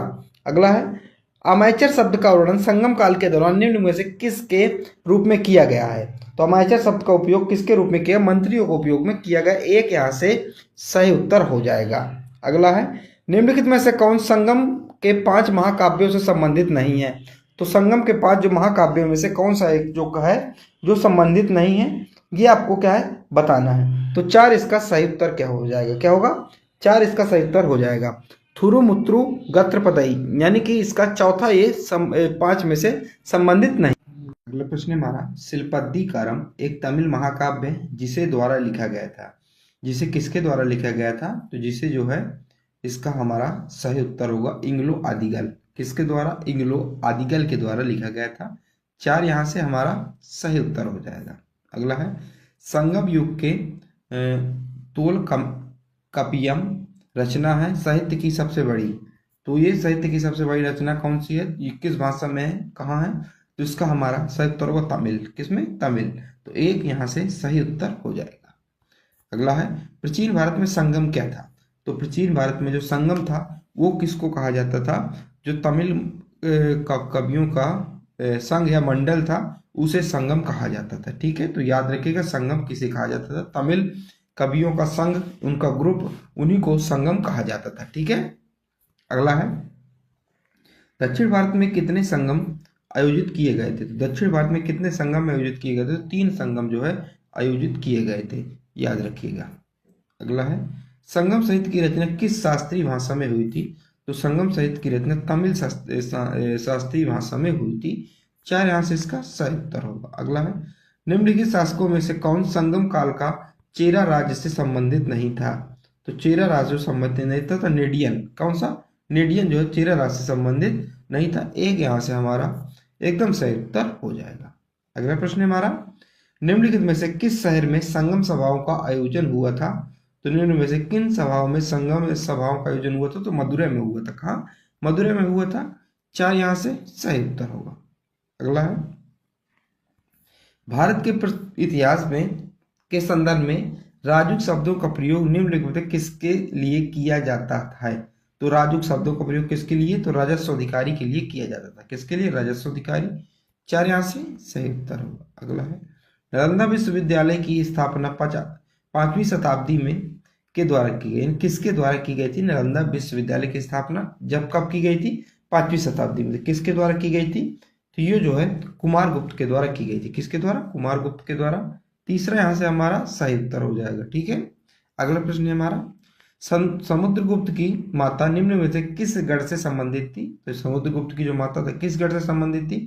अगला है अमेचर शब्द का वर्णन संगम काल के दौरान निम्न में से किसके रूप में किया गया है? तो अमेचर शब्द का उपयोग किसके रूप में किया? मंत्रियों को उपयोग में किया गया। एक यहाँ से सही उत्तर हो जाएगा। अगला है निम्नलिखित में से कौन संगम के 5 महाकाव्यों से संबंधित नहीं है? तो संगम के 5 जो महाकाव्यों में से कौन सा एक जो है जो संबंधित नहीं है, ये आपको क्या है बताना है। तो 4 इसका सही उत्तर क्या हो जाएगा? क्या होगा? 4 इसका सही उत्तर हो जाएगा। थुरुमुत्रु गत्रपदई, यानी कि इसका चौथा ये 5 में से संबंधित नहीं। अगला प्रश्न हमारा शिल्पाधिकारम एक तमिल महाकाव्य है जिसे द्वारा लिखा गया था। जिसे किसके द्वारा लिखा गया था? तो जिसे जो है इसका हमारा सही उत्तर होगा इंग्लो आदिगल। किसके द्वारा? इंग्लो आदिगल के द्वारा लिखा गया था। 4 यहाँ से हमारा सही उत्तर हो जाएगा। अगला है संगम युग के तोल कपियम रचना है साहित्य की सबसे बड़ी। तो ये साहित्य की सबसे बड़ी रचना कौन सी है? ये किस भाषा में है? कहाँ है? तो इसका हमारा सही उत्तर होगा तमिल। किसमें? तमिल। तो एक यहाँ से सही उत्तर हो जाएगा। अगला है प्राचीन भारत में संगम क्या था? तो प्राचीन भारत में जो संगम था वो किसको कहा जाता था? जो तमिल कवियों का संघ या मंडल था उसे संगम कहा जाता था। ठीक है, तो याद रखिएगा संगम किसे कहा जाता था? तमिल कवियों का संघ, उनका ग्रुप, उन्हीं को संगम कहा जाता था। ठीक है, अगला है दक्षिण भारत में कितने संगम आयोजित किए गए थे? तो दक्षिण भारत में कितने संगम आयोजित किए गए थे? तो 3 संगम जो है आयोजित किए गए थे, याद रखिएगा। अगला है संगम साहित्य की रचना किस शास्त्रीय भाषा में हुई थी? तो संगम साहित्य की रचना तमिल शास्त्रीय भाषा में हुई थी। 4 यहाँ से इसका सही उत्तर होगा। अगला है निम्नलिखित शासकों में से कौन संगम काल का चेरा राज्य से संबंधित नहीं था? तो चेरा राज्य से संबंधित नहीं था, तो नेडियन। कौन सा? नेडियन जो है चेरा राज्य से संबंधित नहीं था। एक यहाँ से हमारा एकदम सही उत्तर हो जाएगा। अगला प्रश्न हमारा निम्नलिखित में से किस शहर में संगम सभाओं का आयोजन हुआ था? तो निम्न में से किन सभाओं में संगम सभाओं का आयोजन हुआ था? तो मदुरै में हुआ था। कहाँ? मदुरै में हुआ था। 4 यहाँ से सही उत्तर होगा। अगला है भारत के इतिहास में के संदर्भ में राजुक शब्दों का प्रयोग निम्नलिखित में किसके लिए किया जाता है? तो राजुक शब्दों का प्रयोग किसके लिए? तो राजस्व अधिकारी के लिए किया जाता था। किसके लिए? राजस्व अधिकारी। 4 यहाँ से सही उत्तर होगा। अगला है नालंदा विश्वविद्यालय की स्थापना 5वीं शताब्दी में के द्वारा की गई। किसके द्वारा की गई थी नालंदा विश्वविद्यालय की स्थापना? जब कब की गई थी? 5वीं शताब्दी में। किसके द्वारा की गई थी? तो ये जो है कुमारगुप्त के द्वारा की गई थी। किसके द्वारा? कुमारगुप्त के द्वारा। तीसरा यहाँ से हमारा सही उत्तर हो जाएगा। ठीक है, अगला प्रश्न है हमारा समुद्रगुप्त की माता निम्न में से किस गढ़ से संबंधित थी? तो समुद्रगुप्त की जो माता था किस गढ़ से संबंधित थी?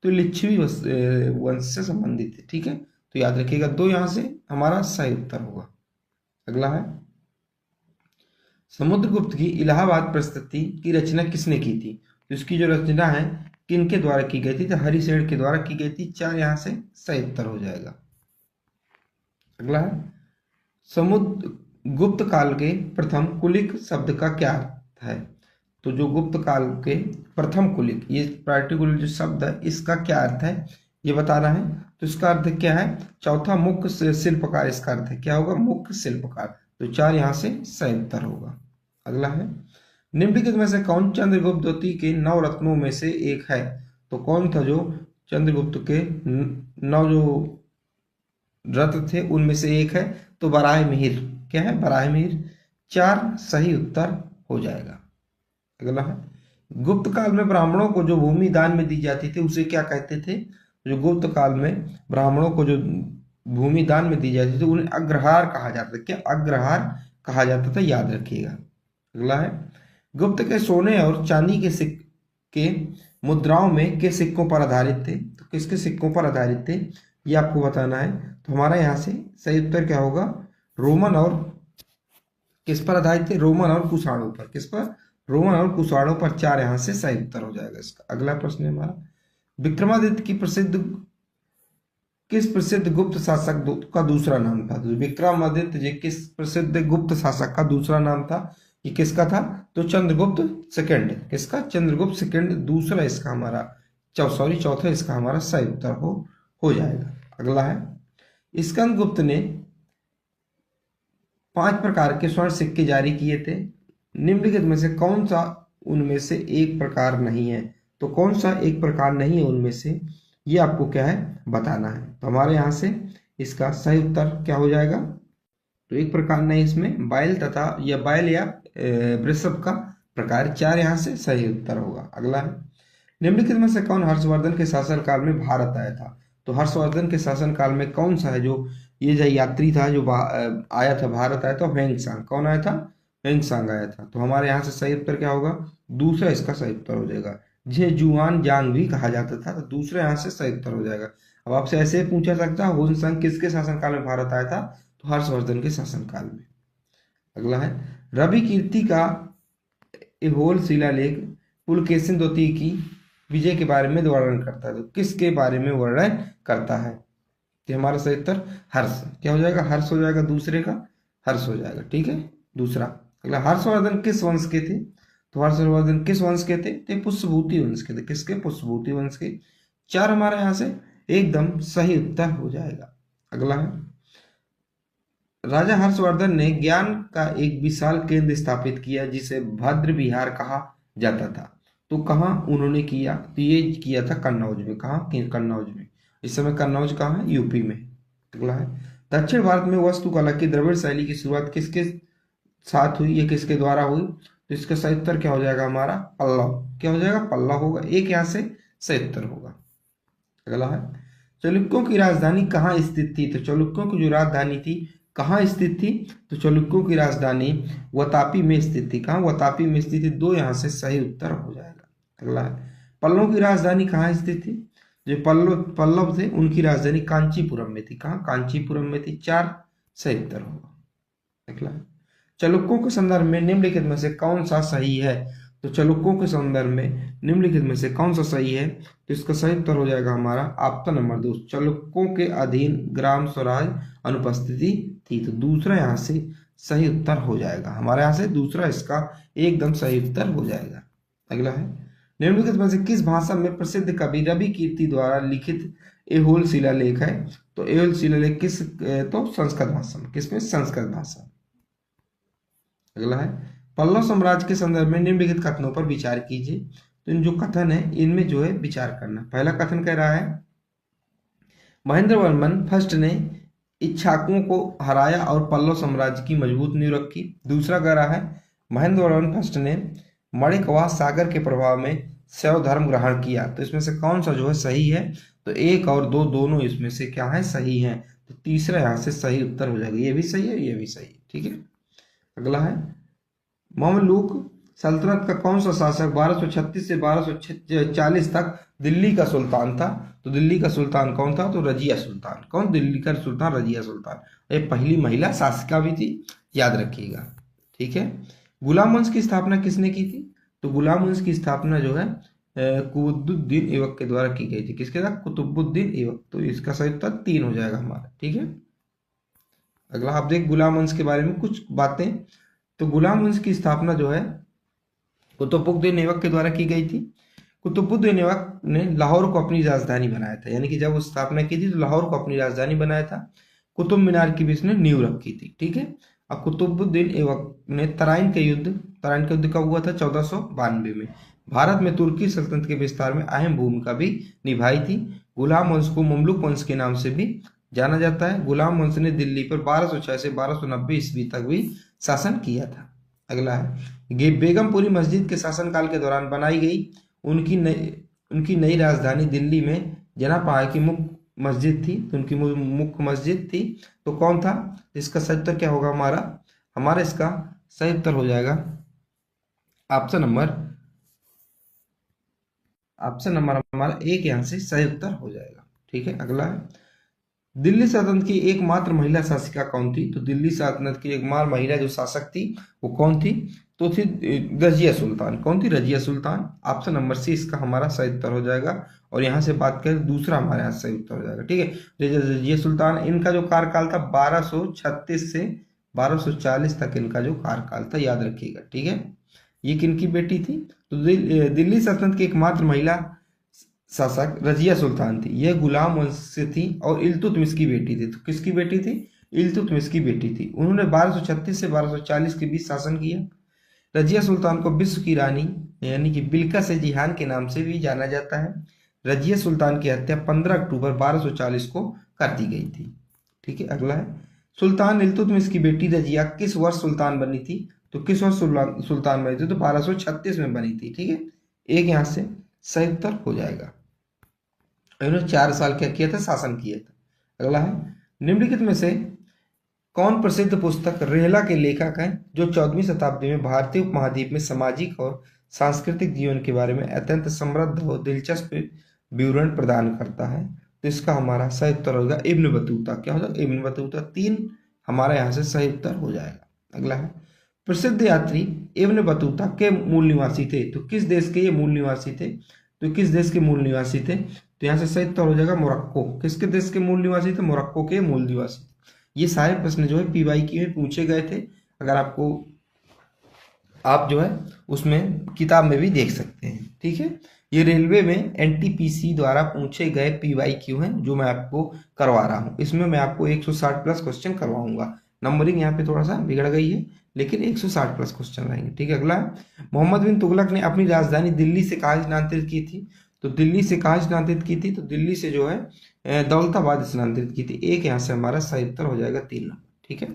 तो लिच्छवी वंश से संबंधित थी। ठीक है, तो याद रखिएगा 2 यहाँ से हमारा सही उत्तर होगा। अगला है समुद्रगुप्त की इलाहाबाद प्रस्तुति की रचना किसने की थी? तो इसकी जो रचना है किनके द्वारा की गई थी? तो हरिशेन के द्वारा की गई थी। 4 यहाँ से सही उत्तर हो जाएगा। अगला है गुप्त काल के प्रथम कुलिक शब्द का क्या अर्थ है? तो जो गुप्त काल के प्रथम कुलिक, ये पार्टिकुलर जो शब्द है इसका क्या अर्थ है ये बताना है। तो इसका अर्थ क्या है? चौथा मुख्य शिल्पकार इसका अर्थ है। क्या होगा? मुख्य शिल्पकार। तो 4 यहाँ से सही उत्तर होगा। अगला है निम्नलिखित में से कौन चंद्रगुप्त द्वितीय के 9 रत्नों में से एक है? तो कौन था जो चंद्रगुप्त के 9 जो रत्न थे उनमें से एक है? तो बराह मिहिर। क्या है? बराह मिहिर। 4 सही उत्तर हो जाएगा। अगला है गुप्त काल में ब्राह्मणों को जो भूमि दान में दी जाती थी उसे क्या कहते थे? जो गुप्त काल में ब्राह्मणों को जो भूमि दान में दी जाती थी उन्हें अग्रहार कहा जाता था। क्या? अग्रहार कहा जाता था, याद रखिएगा। अगला है गुप्त के सोने और चांदी के सिक्के मुद्राओं में के सिक्कों पर आधारित थे? तो किसके सिक्कों पर आधारित थे ये आपको बताना है। तो हमारा यहाँ से सही उत्तर क्या होगा? रोमन और किस पर आधारित थे? रोमन और कुषाणों पर। किस पर? रोमन और कुषाणों पर। 4 यहाँ से सही उत्तर हो जाएगा इसका। अगला प्रश्न है हमारा विक्रमादित्य की प्रसिद्ध किस प्रसिद्ध गुप्त शासक का दूसरा नाम था? तो विक्रमादित्य जी किस प्रसिद्ध गुप्त शासक का दूसरा नाम था? ये किसका था? तो चंद्रगुप्त सेकंड। किसका? चंद्रगुप्त सेकंड दूसरा इसका हमारा चौथा इसका हमारा सही उत्तर हो जाएगा। अगला है स्कंदगुप्त ने 5 प्रकार के स्वर्ण सिक्के जारी किए थे, निम्नलिखित में से कौन सा उनमें से एक प्रकार नहीं है? तो कौन सा एक प्रकार नहीं है उनमें से, ये आपको क्या है बताना है। तो हमारे यहाँ से इसका सही उत्तर क्या हो जाएगा? तो एक प्रकार नहीं, इसमें बैल या वृषभ का प्रकार 4 यहाँ से सही उत्तर होगा। अगला है निम्नलिखित में से कौन हर्षवर्धन के शासनकाल में भारत आया था? तो हर्षवर्धन के शासनकाल में कौन सा है जो ये जो यात्री था जो आया था, भारत आया था? ह्वेंसांग। कौन आया था? ह्वेंसांग आया था। तो हमारे यहाँ से सही उत्तर क्या होगा? दूसरा इसका सही उत्तर हो जाएगा, जिसे जुआन जांग भी कहा जाता था। तो दूसरा यहाँ से सही उत्तर हो जाएगा। अब आपसे ऐसे पूछा सकता है ह्वेंसांग किसके शासनकाल में भारत आया था? तो हर्षवर्धन के शासनकाल में। अगला है रवि कीर्ति का ऐहोल शिलालेख पुलकेशिन द्वितीय की विजय के बारे में वर्णन करता है। तो किसके बारे में वर्णन करता है? तो हमारा सही उत्तर हर्ष। क्या हो जाएगा? हर्ष हो जाएगा, दूसरे का हर्ष हो जाएगा। ठीक है, दूसरा। अगला हर्षवर्धन किस वंश के थे? तो हर्षवर्धन किस वंश के थे? ते पुष्पभूति वंश के थे। किसके? पुष्पभूति वंश के। 4 हमारे यहाँ से एकदम सही उत्तर हो जाएगा। अगला है राजा हर्षवर्धन ने ज्ञान का एक विशाल केंद्र स्थापित किया जिसे भद्र विहार कहा जाता था। तो कहाँ उन्होंने किया? तो ये किया था कन्नौज में। कहाँ? कन्नौज में। इस समय कन्नौज कहाँ है? यूपी में। अगला है दक्षिण भारत में वास्तुकला की द्रविड़ शैली की शुरुआत किसके साथ हुई? ये किसके द्वारा हुई? तो इसका सही उत्तर क्या हो जाएगा हमारा? पल्लव। क्या हो जाएगा? पल्लव होगा। एक यहाँ से सही उत्तर होगा। अगला है चालुक्यों की राजधानी कहाँ स्थित थी? तो चालुक्यों की जो राजधानी थी कहाँ स्थित थी? तो चालुक्यों की राजधानी वातापी में स्थित थी। कहाँ? वातापी में स्थित थी। 2 यहाँ से सही उत्तर हो जाएगा। अगला है पल्लवों की राजधानी कहाँ स्थित थी? जो पल्लव थे उनकी राजधानी कांचीपुरम में थी। कहाँ? कांचीपुरम में थी। 4 सही उत्तर होगा। अगला है चालुक्यों के संदर्भ में निम्नलिखित में से कौन सा सही है? तो चालुक्यों के संदर्भ में निम्नलिखित में से कौन सा सही है? तो इसका सही उत्तर हो जाएगा हमारा ऑप्शन नंबर 2, चालुक्यों के अधीन ग्राम स्वराज अनुपस्थिति थी। तो दूसरा यहाँ से सही उत्तर हो जाएगा। हमारे यहाँ से दूसरा इसका एकदम सही उत्तर हो जाएगा। अगला है निम्नलिखित में से किस भाषा में प्रसिद्ध कवि रवि कीर्ति द्वारा लिखित ऐहोल शिलालेख है? तो ऐहोल शिलालेख किस? तो संस्कृत भाषा में। किसमें? संस्कृत भाषा। अगला है पल्लव साम्राज्य के संदर्भ में निम्नलिखित कथनों पर विचार कीजिए। तो इन जो कथन है इनमें जो है विचार करना। पहला कथन कह रहा है महेंद्र वर्मन फर्स्ट ने इक्ष्वाकुओं को हराया और पल्लव साम्राज्य की मजबूत नींव रखी। दूसरा कह रहा है महेंद्र वर्मन फर्स्ट ने मणिकवाह सागर के प्रभाव में शैव धर्म ग्रहण किया। तो इसमें से कौन सा जो है सही है? तो 1 और 2 दोनों इसमें से क्या है? सही है। तो तीसरा यहाँ से सही उत्तर हो जाएगा। ये भी सही है, ये भी सही है। ठीक है। अगला है ममलूक सल्तनत का कौन सा शासक 1236 से 1240 तक दिल्ली का सुल्तान था? तो दिल्ली का सुल्तान कौन था? तो रजिया सुल्तान। कौन? दिल्ली का सुल्तान रजिया सुल्तान। ये पहली महिला शासिका भी थी, याद रखिएगा। ठीक है। गुलाम वंश की स्थापना किसने की थी? तो गुलाम वंश की स्थापना जो है कुतुबुद्दीन ऐबक के द्वारा की गई थी। किसके साथ? कुतुबुद्दीन ऐबक। तो इसका सही उत्तर 3 हो जाएगा हमारा। ठीक है। अगला आप देख गुलाम वंश के बारे में कुछ बातें। तो गुलाम वंश की स्थापना जो है कुतुबुद्दीन ऐबक के द्वारा की गई थी। कुतुबुद्दीन ऐबक ने लाहौर को अपनी राजधानी बनाया था। यानी कि जब वो स्थापना की थी तो लाहौर को अपनी राजधानी बनाया था। कुतुब मीनार की भी इसने नींव रखी थी। ठीक है। अब कुतुबुद्दीन ऐबक ने तराइन का युद्ध कब हुआ था? 1492 में। भारत में तुर्की सल्तनत के विस्तार में अहम भूमिका भी निभाई थी। गुलाम वंश को ममलूक वंश के नाम से भी जाना जाता है। गुलाम वंश ने दिल्ली पर 1206 से 1290 ईस्वी तक भी शासन किया था। अगला है बेगमपुरी मस्जिद के शासनकाल के दौरान बनाई गई उनकी नई राजधानी दिल्ली में जनापहाड़ की मुख्य मस्जिद थी। तो उनकी मुख्य मस्जिद थी। तो कौन था? इसका सही उत्तर क्या होगा हमारा इसका सही उत्तर हो जाएगा ऑप्शन नंबर हमारा 1 यहाँ से सही उत्तर हो जाएगा। ठीक है। अगला है दिल्ली सल्तनत की एकमात्र महिला शासिका कौन थी? तो दिल्ली सल्तनत की एकमात्र महिला जो शासक थी वो कौन थी? तो थी रजिया सुल्तान। कौन थी? Razia Sultan. Option number C इसका हमारा सही उत्तर हो जाएगा। और यहाँ से बात करें दूसरा हमारे यहाँ सही उत्तर हो जाएगा। ठीक है, रजिया सुल्तान, इनका जो कार्यकाल था 1236 से 1240 तक इनका जो कार्यकाल था, याद रखिएगा। ठीक है, ये किनकी बेटी थी? तो दिल्ली सल्तनत की एकमात्र महिला शासक रजिया सुल्तान थी। यह गुलाम वंश से थी और इल्तुतमिश की बेटी थी। तो किसकी बेटी थी? इल्तुतमिश की बेटी थी। उन्होंने 1236 से 1240 के बीच शासन किया। रजिया सुल्तान को विश्व की रानी यानी कि बिल्किस जिहान के नाम से भी जाना जाता है। रजिया सुल्तान की हत्या 15 अक्टूबर 1240 को कर दी गई थी। ठीक है, अगला है सुल्तान इल्तुतमिश की बेटी रजिया किस वर्ष सुल्तान बनी थी? तो किस वर्ष सुल्तान बनी थी? तो 1236 में बनी थी। ठीक है, एक यहाँ से सही उत्तर हो जाएगा। इन्होंने 4 साल क्या किया था? शासन किया था। अगला है निम्नलिखित में से कौन प्रसिद्ध पुस्तक रेहला के लेखक हैं जो 14वीं शताब्दी में भारतीय उपमहाद्वीप में सामाजिक और सांस्कृतिक जीवन के बारे में अत्यंत समृद्ध और दिलचस्प विवरण प्रदान करता है? तो इसका हमारा सही उत्तर होगा इब्न बतूता। क्या होगा? Ibn Battuta. 3 हमारा यहाँ से सही उत्तर हो जाएगा। अगला है प्रसिद्ध यात्री इब्न बतूता के मूल निवासी थे। तो किस देश के ये मूल निवासी थे? तो किस देश के मूल निवासी थे? तो यहाँ से सही उत्तर हो जाएगा मोरक्को। किसके देश के मूल निवासी थे? मोरक्को के मूल निवासी। ये सारे प्रश्न जो है पीवाईक्यू में पूछे गए थे। अगर आपको आप जो है उसमें किताब में भी देख सकते हैं। ठीक है, ये रेलवे में एनटीपीसी द्वारा पूछे गए पीवाईक्यू हैं जो मैं आपको करवा रहा हूँ। इसमें मैं आपको 160 प्लस क्वेश्चन करवाऊंगा। नंबरिंग यहाँ पे थोड़ा सा बिगड़ गई है लेकिन 160 प्लस क्वेश्चन रहेंगे। ठीक है, अगला है मोहम्मद बिन तुगलक ने अपनी राजधानी दिल्ली से कहाँ स्थानांतरित की थी? तो दिल्ली से कहाँ स्थानांतरित की थी? तो दिल्ली से जो है दौलताबाद स्थानांतरित की थी। एक यहाँ से हमारा सही उत्तर हो जाएगा 3 नंबर। ठीक है,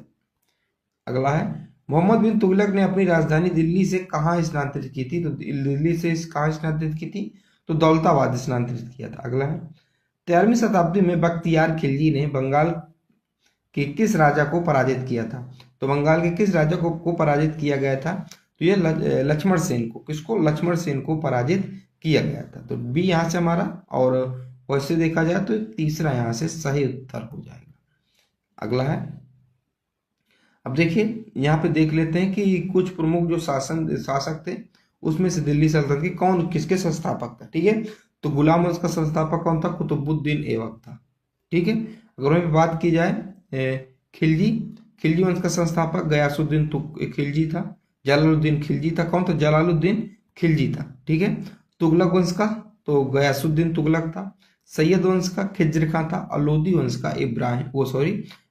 अगला है मोहम्मद बिन तुगलक ने अपनी राजधानी दिल्ली से कहाँ स्थानांतरित की थी? तो दिल्ली से कहाँ स्थानांतरित की थी? तो दौलताबाद स्थानांतरित किया था। अगला है 13वीं शताब्दी में बख्तियार खिलजी ने बंगाल के किस राजा को पराजित किया था? तो बंगाल के किस राजा को पराजित किया गया था? तो ये लक्ष्मण सेन को। किसको? लक्ष्मण सेन को पराजित किया गया था। तो बी यहाँ से हमारा, और वैसे देखा जाए तो तीसरा यहाँ से सही उत्तर हो जाएगा। अगला है अब देखिए यहाँ पे देख लेते हैं कि कुछ प्रमुख जो शासक थे उसमें से दिल्ली सल्तनत के कौन किसके संस्थापक था। ठीक है, तो गुलाम वंश का संस्थापक कौन था? कुतुबुद्दीन ऐबक था। ठीक है, अगर वहीं बात की जाए खिलजी वंश का संस्थापक गयासुद्दीन खिलजी था। जलालुद्दीन खिलजी था। कौन था? जलालुद्दीन खिलजी था। ठीक है, तुगलक वंश का तो गयासुद्दीन तुगलक था। सैयद वंश का खिज्र खां था। और लोधी वंश का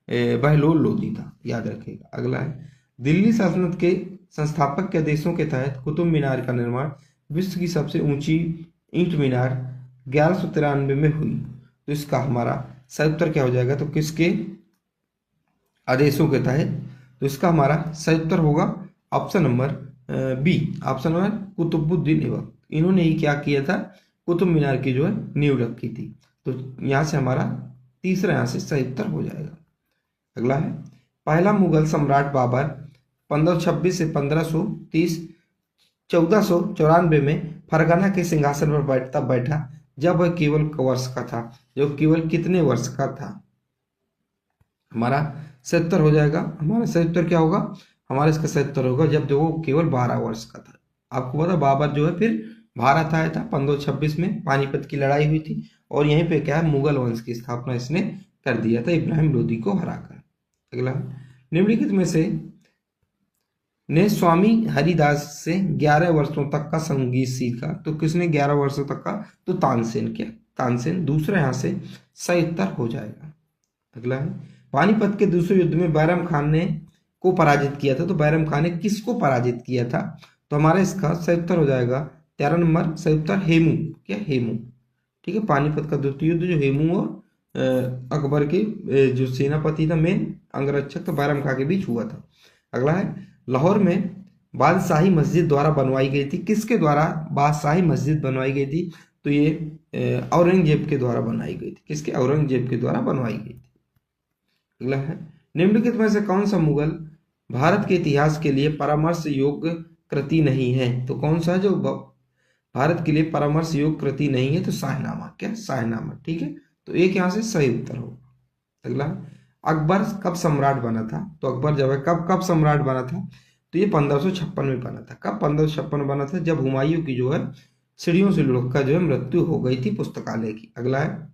बहलोल लोधी था। याद रखिएगा। अगला है दिल्ली सल्तनत के संस्थापक के आदेशों के तहत कुतुब मीनार का निर्माण विश्व की सबसे ऊंची ईंट मीनार 1193 में हुई। तो इसका हमारा सही उत्तर क्या हो जाएगा? तो किसके आदेशों के तहत? तो इसका हमारा सही उत्तर होगा option number B. Option number Qutbuddin Aibak. इन्होंने ही क्या किया था? कुतुब मीनार की जो है नींव रखी थी। तो यहाँ से हमारा तीसरा यहाँ से सही उत्तर हो जाएगा। अगला है पहला मुगल सम्राट बाबर 1526 से 1530 1494 में फरगना के सिंहासन पर बैठा जब वह केवल वर्ष का था। जो केवल कितने वर्ष का था? हमारा सही उत्तर हो जाएगा। हमारा सही उत्तर क्या होगा? हमारा इसका सही उत्तर होगा जब जो वो केवल 12 वर्ष का था। आपको पता बाबर जो है फिर भारत आया था 1526 में, पानीपत की लड़ाई हुई थी और यहीं पे क्या है मुगल वंश की स्थापना इसने कर दिया था इब्राहिम लोदी को हराकर। अगला निम्नलिखित में से ने स्वामी हरिदास से 11 वर्षों तक का संगीत सीखा। तो किसने 11 वर्षों तक का? तो तानसेन। क्या? तानसेन। दूसरा यहाँ से सही उत्तर हो जाएगा। अगला है पानीपत के दूसरे युद्ध में बैरम खान ने को पराजित किया था। तो बैरम खान ने किसको पराजित किया था? तो हमारा इसका सही उत्तर हो जाएगा 13 नंबर सही उत्तर हेमू। क्या? हेमू। ठीक है, पानीपत का द्वितीय युद्ध जो हेमू और अकबर के जो सेनापति था मेन अंगरक्षक तो बैरम खान के बीच हुआ था। अगला है लाहौर में बादशाही मस्जिद द्वारा बनवाई गई थी। किसके द्वारा बादशाही मस्जिद बनवाई गई थी? तो ये औरंगजेब के द्वारा बनाई गई थी। किसके? औरंगजेब के द्वारा बनवाई गई थी। अगला है निम्नलिखित में से कौन सा मुगल भारत के इतिहास के लिए परामर्श योग्य कृति नहीं है? तो कौन सा जो भारत के लिए परामर्श योग्य कृति नहीं है? तो शाहनामा। क्या? शाहनामा। ठीक है, तो एक यहाँ से सही उत्तर होगा। अगला, अकबर कब सम्राट बना था? तो अकबर जब है कब कब सम्राट बना था? तो ये 1556 में बना था। कब 1556 में बना था? जब हुमायूं की जो है सीढ़ियों से लुढ़ककर जो है मृत्यु हो गई थी पुस्तकालय की। अगला है,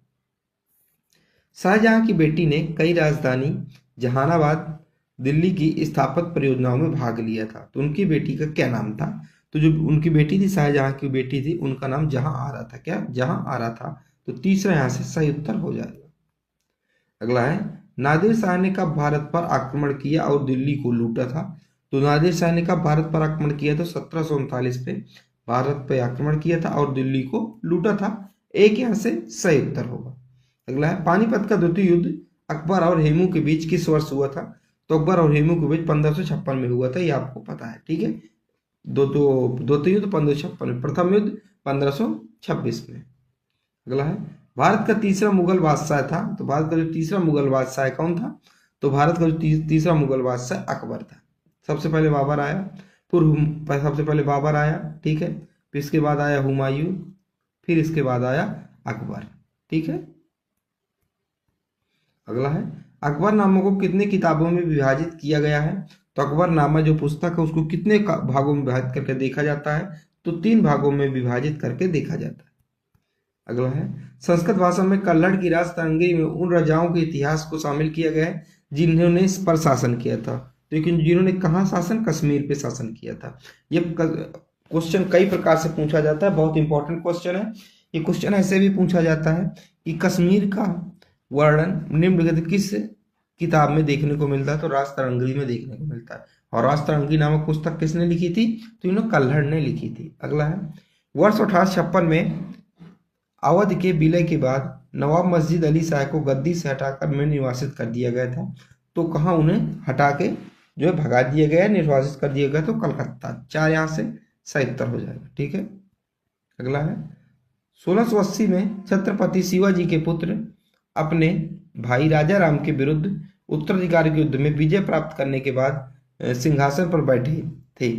शाहजहां की बेटी ने कई राजधानी जहानाबाद, दिल्ली की स्थापत्य परियोजनाओं में भाग लिया था। तो उनकी बेटी का क्या नाम था? तो जो उनकी बेटी थी, शाहजहां की बेटी थी, उनका नाम जहां आरा था। क्या? जहां आरा था। तो तीसरा यहां से सही उत्तर हो जाएगा। अगला है, नादिर शाह ने कब भारत पर आक्रमण किया और दिल्ली को लूटा था? तो नादिर शाह ने कब भारत पर आक्रमण किया? तो 1739 पे भारत पर आक्रमण किया था और दिल्ली को लूटा था। एक यहां से सही उत्तर होगा। अगला है, पानीपत का द्वितीय युद्ध अकबर और हेमू के बीच किस वर्ष हुआ था? तो अकबर और हेमू के बीच 1556 में हुआ था, ये आपको पता है। ठीक है, द्वितीय युद्ध 1556 में, प्रथम युद्ध 1526 में। अगला है, भारत का तीसरा मुगल बादशाह था। तो भारत का जो तीसरा मुगल बादशाह कौन था? तो भारत का जो तीसरा मुगल बादशाह अकबर था। सबसे पहले बाबर आया, सबसे पहले बाबर आया, ठीक है, फिर इसके बाद आया हुमायूं, फिर इसके बाद आया अकबर। ठीक है। अगला है, अकबरनामा को कितने किताबों में विभाजित किया गया है? तो अकबरनामा जो पुस्तक है उसको कितने भागों में विभाजित करके देखा जाता है? तो 3 भागों में विभाजित करके देखा जाता है। अगला है, संस्कृत भाषा में कल्हड़ की राजतरंगी में उन राजाओं के इतिहास को शामिल किया गया है जिन्होंने इस पर शासन किया था। लेकिन जिन्होंने कहाँ शासन? कश्मीर पे शासन किया था। ये क्वेश्चन कई प्रकार से पूछा जाता है, बहुत इंपॉर्टेंट क्वेश्चन है। ये क्वेश्चन ऐसे भी पूछा जाता है कि कश्मीर का वर्णन निम्नलिखित किस किताब में देखने को मिलता है? तो राजतरंगी में देखने को मिलता है। और राजतरंगी नामक पुस्तक किसने लिखी थी? तो इन्होंने कल्हड़ ने लिखी थी। अगला है, वर्ष 1856 में अवध के विलय के बाद नवाब मस्जिद अली शाह को गद्दी से हटाकर में निर्वासित कर दिया गया था। तो कहाँ उन्हें हटा के जो है भगा दिया गया, निर्वासित कर दिया गया? तो कलकत्ता। 4 यहाँ से सही उत्तर हो जाएगा। ठीक है। अगला है, 1680 में छत्रपति शिवाजी के पुत्र अपने भाई राजा राम के विरुद्ध उत्तराधिकारी के युद्ध में विजय प्राप्त करने के बाद सिंहासन पर बैठे थे।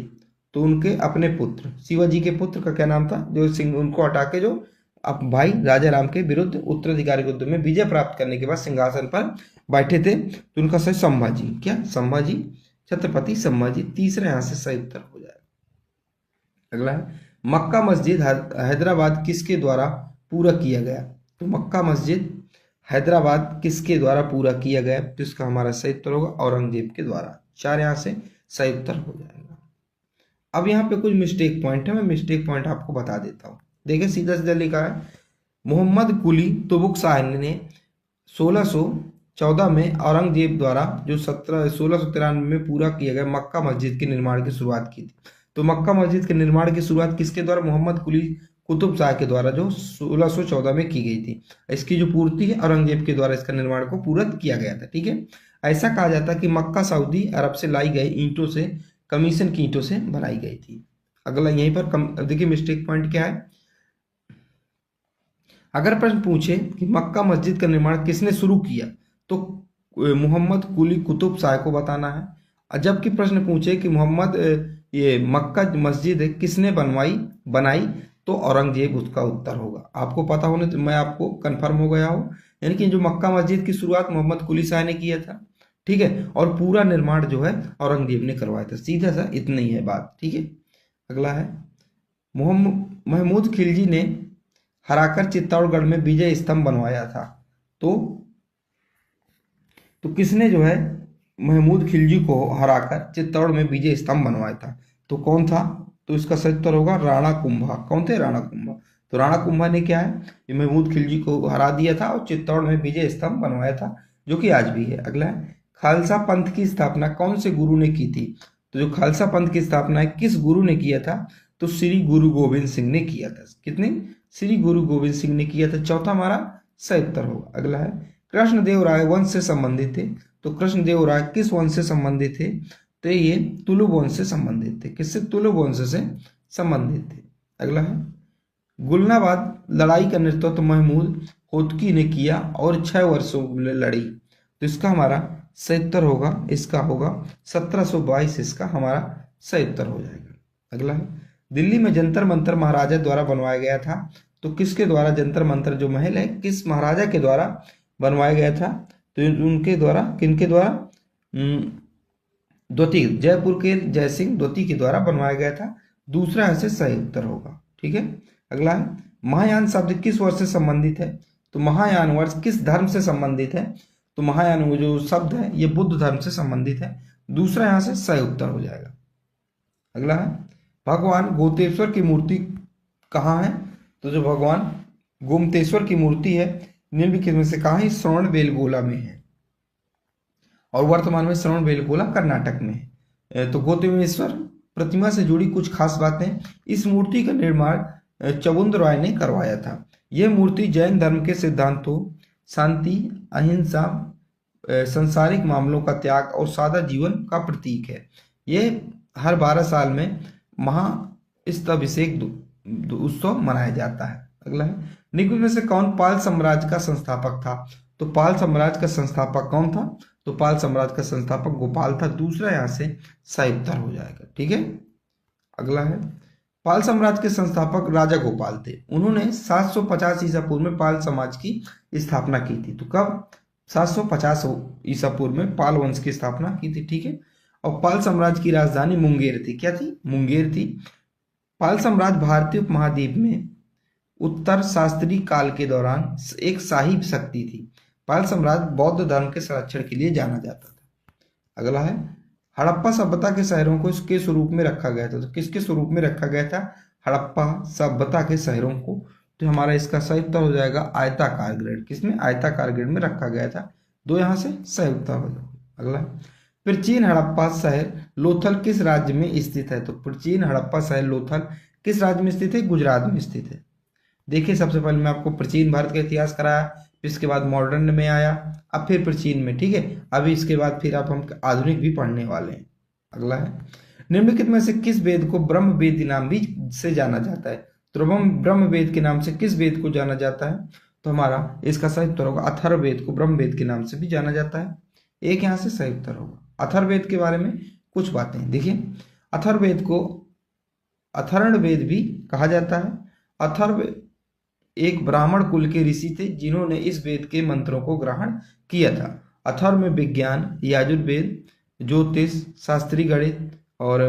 तो उनके अपने पुत्र, शिवाजी के पुत्र का क्या नाम था? जो उनको हटा के जो अब भाई राजा राम के विरुद्ध उत्तराधिकारी युद्ध में विजय प्राप्त करने के बाद सिंहासन पर बैठे थे, तो उनका सही संभाजी। क्या? संभाजी, छत्रपति संभाजी। तीसरा यहां से सही उत्तर हो जाएगा। अगला है, मक्का मस्जिद हैदराबाद किसके द्वारा पूरा किया गया? तो मक्का मस्जिद हैदराबाद किसके द्वारा पूरा किया गया? तो इसका हमारा सही उत्तर होगा औरंगजेब के द्वारा। 4 यहां से सही उत्तर हो जाएगा। अब यहाँ पे कुछ मिस्टेक पॉइंट है, मैं मिस्टेक पॉइंट आपको बता देता हूँ। देखिए, सीधा सीधा लिखा है, मोहम्मद कुली तुबुक शाह ने 1614 में औरंगजेब द्वारा जो 1693 में पूरा किया गया मक्का मस्जिद के निर्माण की शुरुआत की थी। तो मक्का मस्जिद के निर्माण की शुरुआत किसके द्वारा? मोहम्मद कुली कुतुब शाह के द्वारा, जो 1614 में की गई थी। इसकी जो पूर्ति है औरंगजेब के द्वारा इसका निर्माण को पूरा किया गया था। ठीक है। ऐसा कहा जाता है कि मक्का सऊदी अरब से लाई गई ईंटों से, कमीशन की ईंटों से बनाई गई थी। अगला यहीं पर देखिए मिस्टेक पॉइंट क्या है। अगर प्रश्न पूछे कि मक्का मस्जिद का निर्माण किसने शुरू किया, तो मोहम्मद कुली कुतुब शाह को बताना है। और जबकि प्रश्न पूछे कि ये मक्का मस्जिद किसने बनाई, तो औरंगजेब उसका उत्तर होगा। आपको पता होने तो मैं आपको कंफर्म हो गया हो, यानी कि जो मक्का मस्जिद की शुरुआत मोहम्मद कुली शाह ने किया था। ठीक है। और पूरा निर्माण जो है औरंगजेब ने करवाया था। सीधा सा इतना ही है बात। ठीक है। अगला है, महमूद खिलजी ने हराकर चित्तौड़गढ़ में विजय स्तंभ बनवाया था। तो किसने जो है महमूद खिलजी को हराकर चित्तौड़ में विजय स्तंभ बनवाया था? तो कौन था? तो इसका सही उत्तर होगा राणा कुंभा। कौन थे? राणा कुंभा। तो राणा कुंभा ने क्या है, ये महमूद खिलजी को हरा दिया था और चित्तौड़ में विजय स्तंभ बनवाया था, जो कि आज भी है। अगला है, खालसा पंथ की स्थापना कौन से गुरु ने की थी? तो जो खालसा पंथ की स्थापना है किस गुरु ने किया था? तो श्री गुरु गोविंद सिंह ने किया था। कितने? श्री गुरु गोविंद सिंह ने किया था। चौथा हमारा सही उत्तर होगा। अगला है, कृष्णदेव राय वंश से संबंधित थे। तो कृष्णदेव राय किस वंश से संबंधित थे? तो ये तुलुब वंश से संबंधित थे। किससे? तुलुब वंश से संबंधित थे। अगला है, गुलनाबाद लड़ाई का नेतृत्व महमूद होतकी ने किया और 6 वर्षों में लड़ी। तो इसका हमारा सही उत्तर होगा, इसका होगा 1722। इसका हमारा सही उत्तर हो जाएगा। अगला है, दिल्ली में जंतर मंतर महाराजा द्वारा बनवाया गया था। तो किसके द्वारा जंतर मंतर जो महल है किस महाराजा के द्वारा बनवाया गया था? तो उनके द्वारा, किनके द्वारा, द्वितीय, जयपुर के जयसिंह द्वितीय के द्वारा बनवाया गया था। दूसरा यहाँ से सही उत्तर होगा। ठीक है, अगला है महायान शब्द किस वर्ष से संबंधित है? तो महायान वर्ष किस धर्म से संबंधित है? तो महायान वो जो शब्द है ये बुद्ध धर्म से संबंधित है। दूसरा यहाँ से सही उत्तर हो जाएगा। अगला है भगवान गोमतेश्वर की मूर्ति कहाँ है? तो जो भगवान गोमतेश्वर की मूर्ति है निम्नलिखित में से कहाँ है? श्रवणबेलगोला में है और वर्तमान में श्रवणबेलगोला कर्नाटक में है। तो गोमतेश्वर प्रतिमा से जुड़ी कुछ खास बातें, इस मूर्ति का निर्माण चबुंद राय ने करवाया था। यह मूर्ति जैन धर्म के सिद्धांतों शांति, अहिंसा, संसारिक मामलों का त्याग और सादा जीवन का प्रतीक है। यह हर 12 साल में महास्तभिषेक उत्सव मनाया जाता है। अगला है निम्न में से कौन पाल साम्राज्य का संस्थापक था? तो पाल साम्राज्य का संस्थापक कौन था? तो पाल साम्राज्य का संस्थापक गोपाल था। दूसरा यहाँ से सही उत्तर हो जाएगा। ठीक है, अगला है पाल साम्राज्य के संस्थापक राजा गोपाल थे। उन्होंने 750 ईसा पूर्व में पाल समाज की स्थापना की थी। तो कब? 750 ईसा पूर्व में पाल वंश की स्थापना की थी। ठीक है, और पाल साम्राज्य की राजधानी मुंगेर थी। क्या थी? मुंगेर थी। पाल साम्राज्य भारतीय उपमहाद्वीप में उत्तर शास्त्री काल के दौरान एक शाही शक्ति थी। पाल साम्राज्य बौद्ध धर्म के संरक्षण के लिए जाना जाता था। अगला है हड़प्पा सभ्यता के शहरों को इसके स्वरूप में रखा गया था। तो किसके स्वरूप में रखा गया था? हड़प्पा सभ्यता के शहरों को। तो हमारा इसका सही उत्तर हो जाएगा आयताकार ग्रिड। किसमें? आयताकार ग्रिड में रखा गया था। दो यहाँ से सही उत्तर हो जाएगा। अगला प्राचीन हड़प्पा शहर लोथल किस राज्य में स्थित है? तो प्राचीन हड़प्पा शहर लोथल किस राज्य में स्थित है? गुजरात में स्थित है। देखिए, सबसे पहले मैं आपको प्राचीन भारत का इतिहास कराया, इसके बाद मॉडर्न में आया, अब फिर प्राचीन में। ठीक है, अभी इसके बाद फिर आप हम आधुनिक भी पढ़ने वाले हैं। अगला है निम्नलिखित में से किस वेद को ब्रह्म वेद के नाम भी से जाना जाता है? तो ब्रह्म वेद के नाम से किस वेद को जाना जाता है? तो हमारा इसका सही उत्तर होगा अथर्ववेद को ब्रह्म वेद के नाम से भी जाना जाता है। एक यहाँ से सही उत्तर होगा। अथर्ववेद के बारे में कुछ बातें देखिए, अथर्ववेद को अथर्ववेद भी कहा जाता है। अथर्व एक ब्राह्मण कुल के ऋषि थे जिन्होंने इस वेद के मंत्रों को ग्रहण किया था। अथर्व में विज्ञान, यजुर्वेद, ज्योतिष, शास्त्रीय गणित और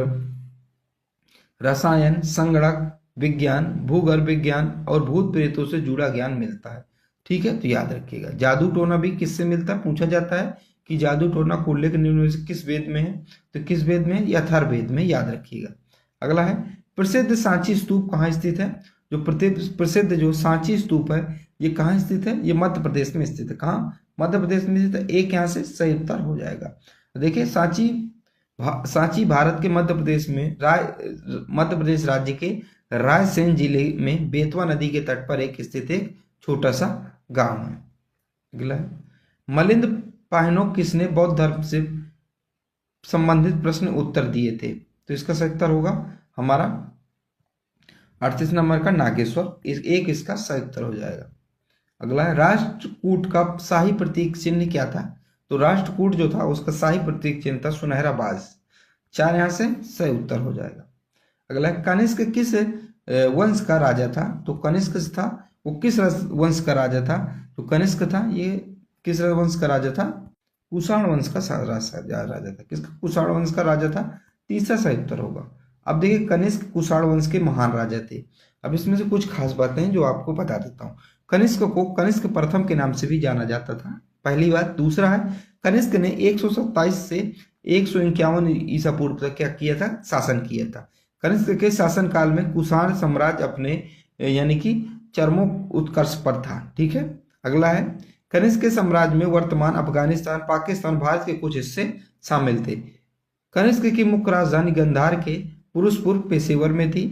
रसायन, संगणक विज्ञान, भूगर्भ विज्ञान और भूत प्रेतों से जुड़ा ज्ञान मिलता है। ठीक है, तो याद रखिएगा। जादू टोना भी किससे मिलता है? पूछा जाता है कि जादू टोना कुल्ले के निम्न में से किस वेद में है? तो किस वेद में? या अथर्ववेद में। याद रखिएगा। अगला है प्रसिद्ध सांची स्तूप कहाँ स्थित है? जो प्रसिद्ध जो सांची स्तूप है ये कहाँ स्थित है? ये मध्य प्रदेश में स्थित है। कहाँ? मध्य प्रदेश में स्थित है। एक यहाँ से सही उत्तर हो जाएगा। देखिए, सांची भारत के मध्य प्रदेश राज्य के रायसेन जिले में बेतवा नदी के तट पर एक स्थित एक छोटा सा गांव है। अगला है मिलिंद पाहनोक किसने बौद्ध धर्म से संबंधित प्रश्न उत्तर दिए थे? तो इसका सही उत्तर होगा हमारा 38 नंबर का नागेश्वर। एक इसका सही उत्तर हो जाएगा। अगला है राष्ट्रकूट का शाही प्रतीक चिन्ह क्या था? तो राष्ट्रकूट जो था उसका शाही प्रतीक चिन्ह था सुनहरा बाज। 4 यहाँ से सही उत्तर हो जाएगा। अगला है कनिष्क किस वंश का राजा था? तो कनिष्क था वो किस वंश का राजा था? तो कनिष्क था ये किस वंश का राजा था? कुषाण वंश का राजा था। किसका? कुषाण वंश का राजा था। तीसरा सही उत्तर होगा। अब देखिए, कनिष्क कुषाण वंश के महान राजा थे। अब इसमें से कुछ खास बातें हैं जो आपको बता देता हूँ। कनिष्क को कनिष्क प्रथम के नाम से भी जाना जाता था, पहली बात। दूसरा है कनिष्क ने 127 से 151 ईसा पूर्व तक क्या किया था? शासन किया था। कनिष्क के शासन काल में कुषाण साम्राज्य अपने यानी कि चरमोत्कर्ष पर था। ठीक है, अगला है कनिष्क के साम्राज्य में वर्तमान अफगानिस्तान, पाकिस्तान, भारत के कुछ हिस्से शामिल थे। कनिष्क की मुख्य राजधानी गंधार के पुरुषपुर पेशेवर में थी।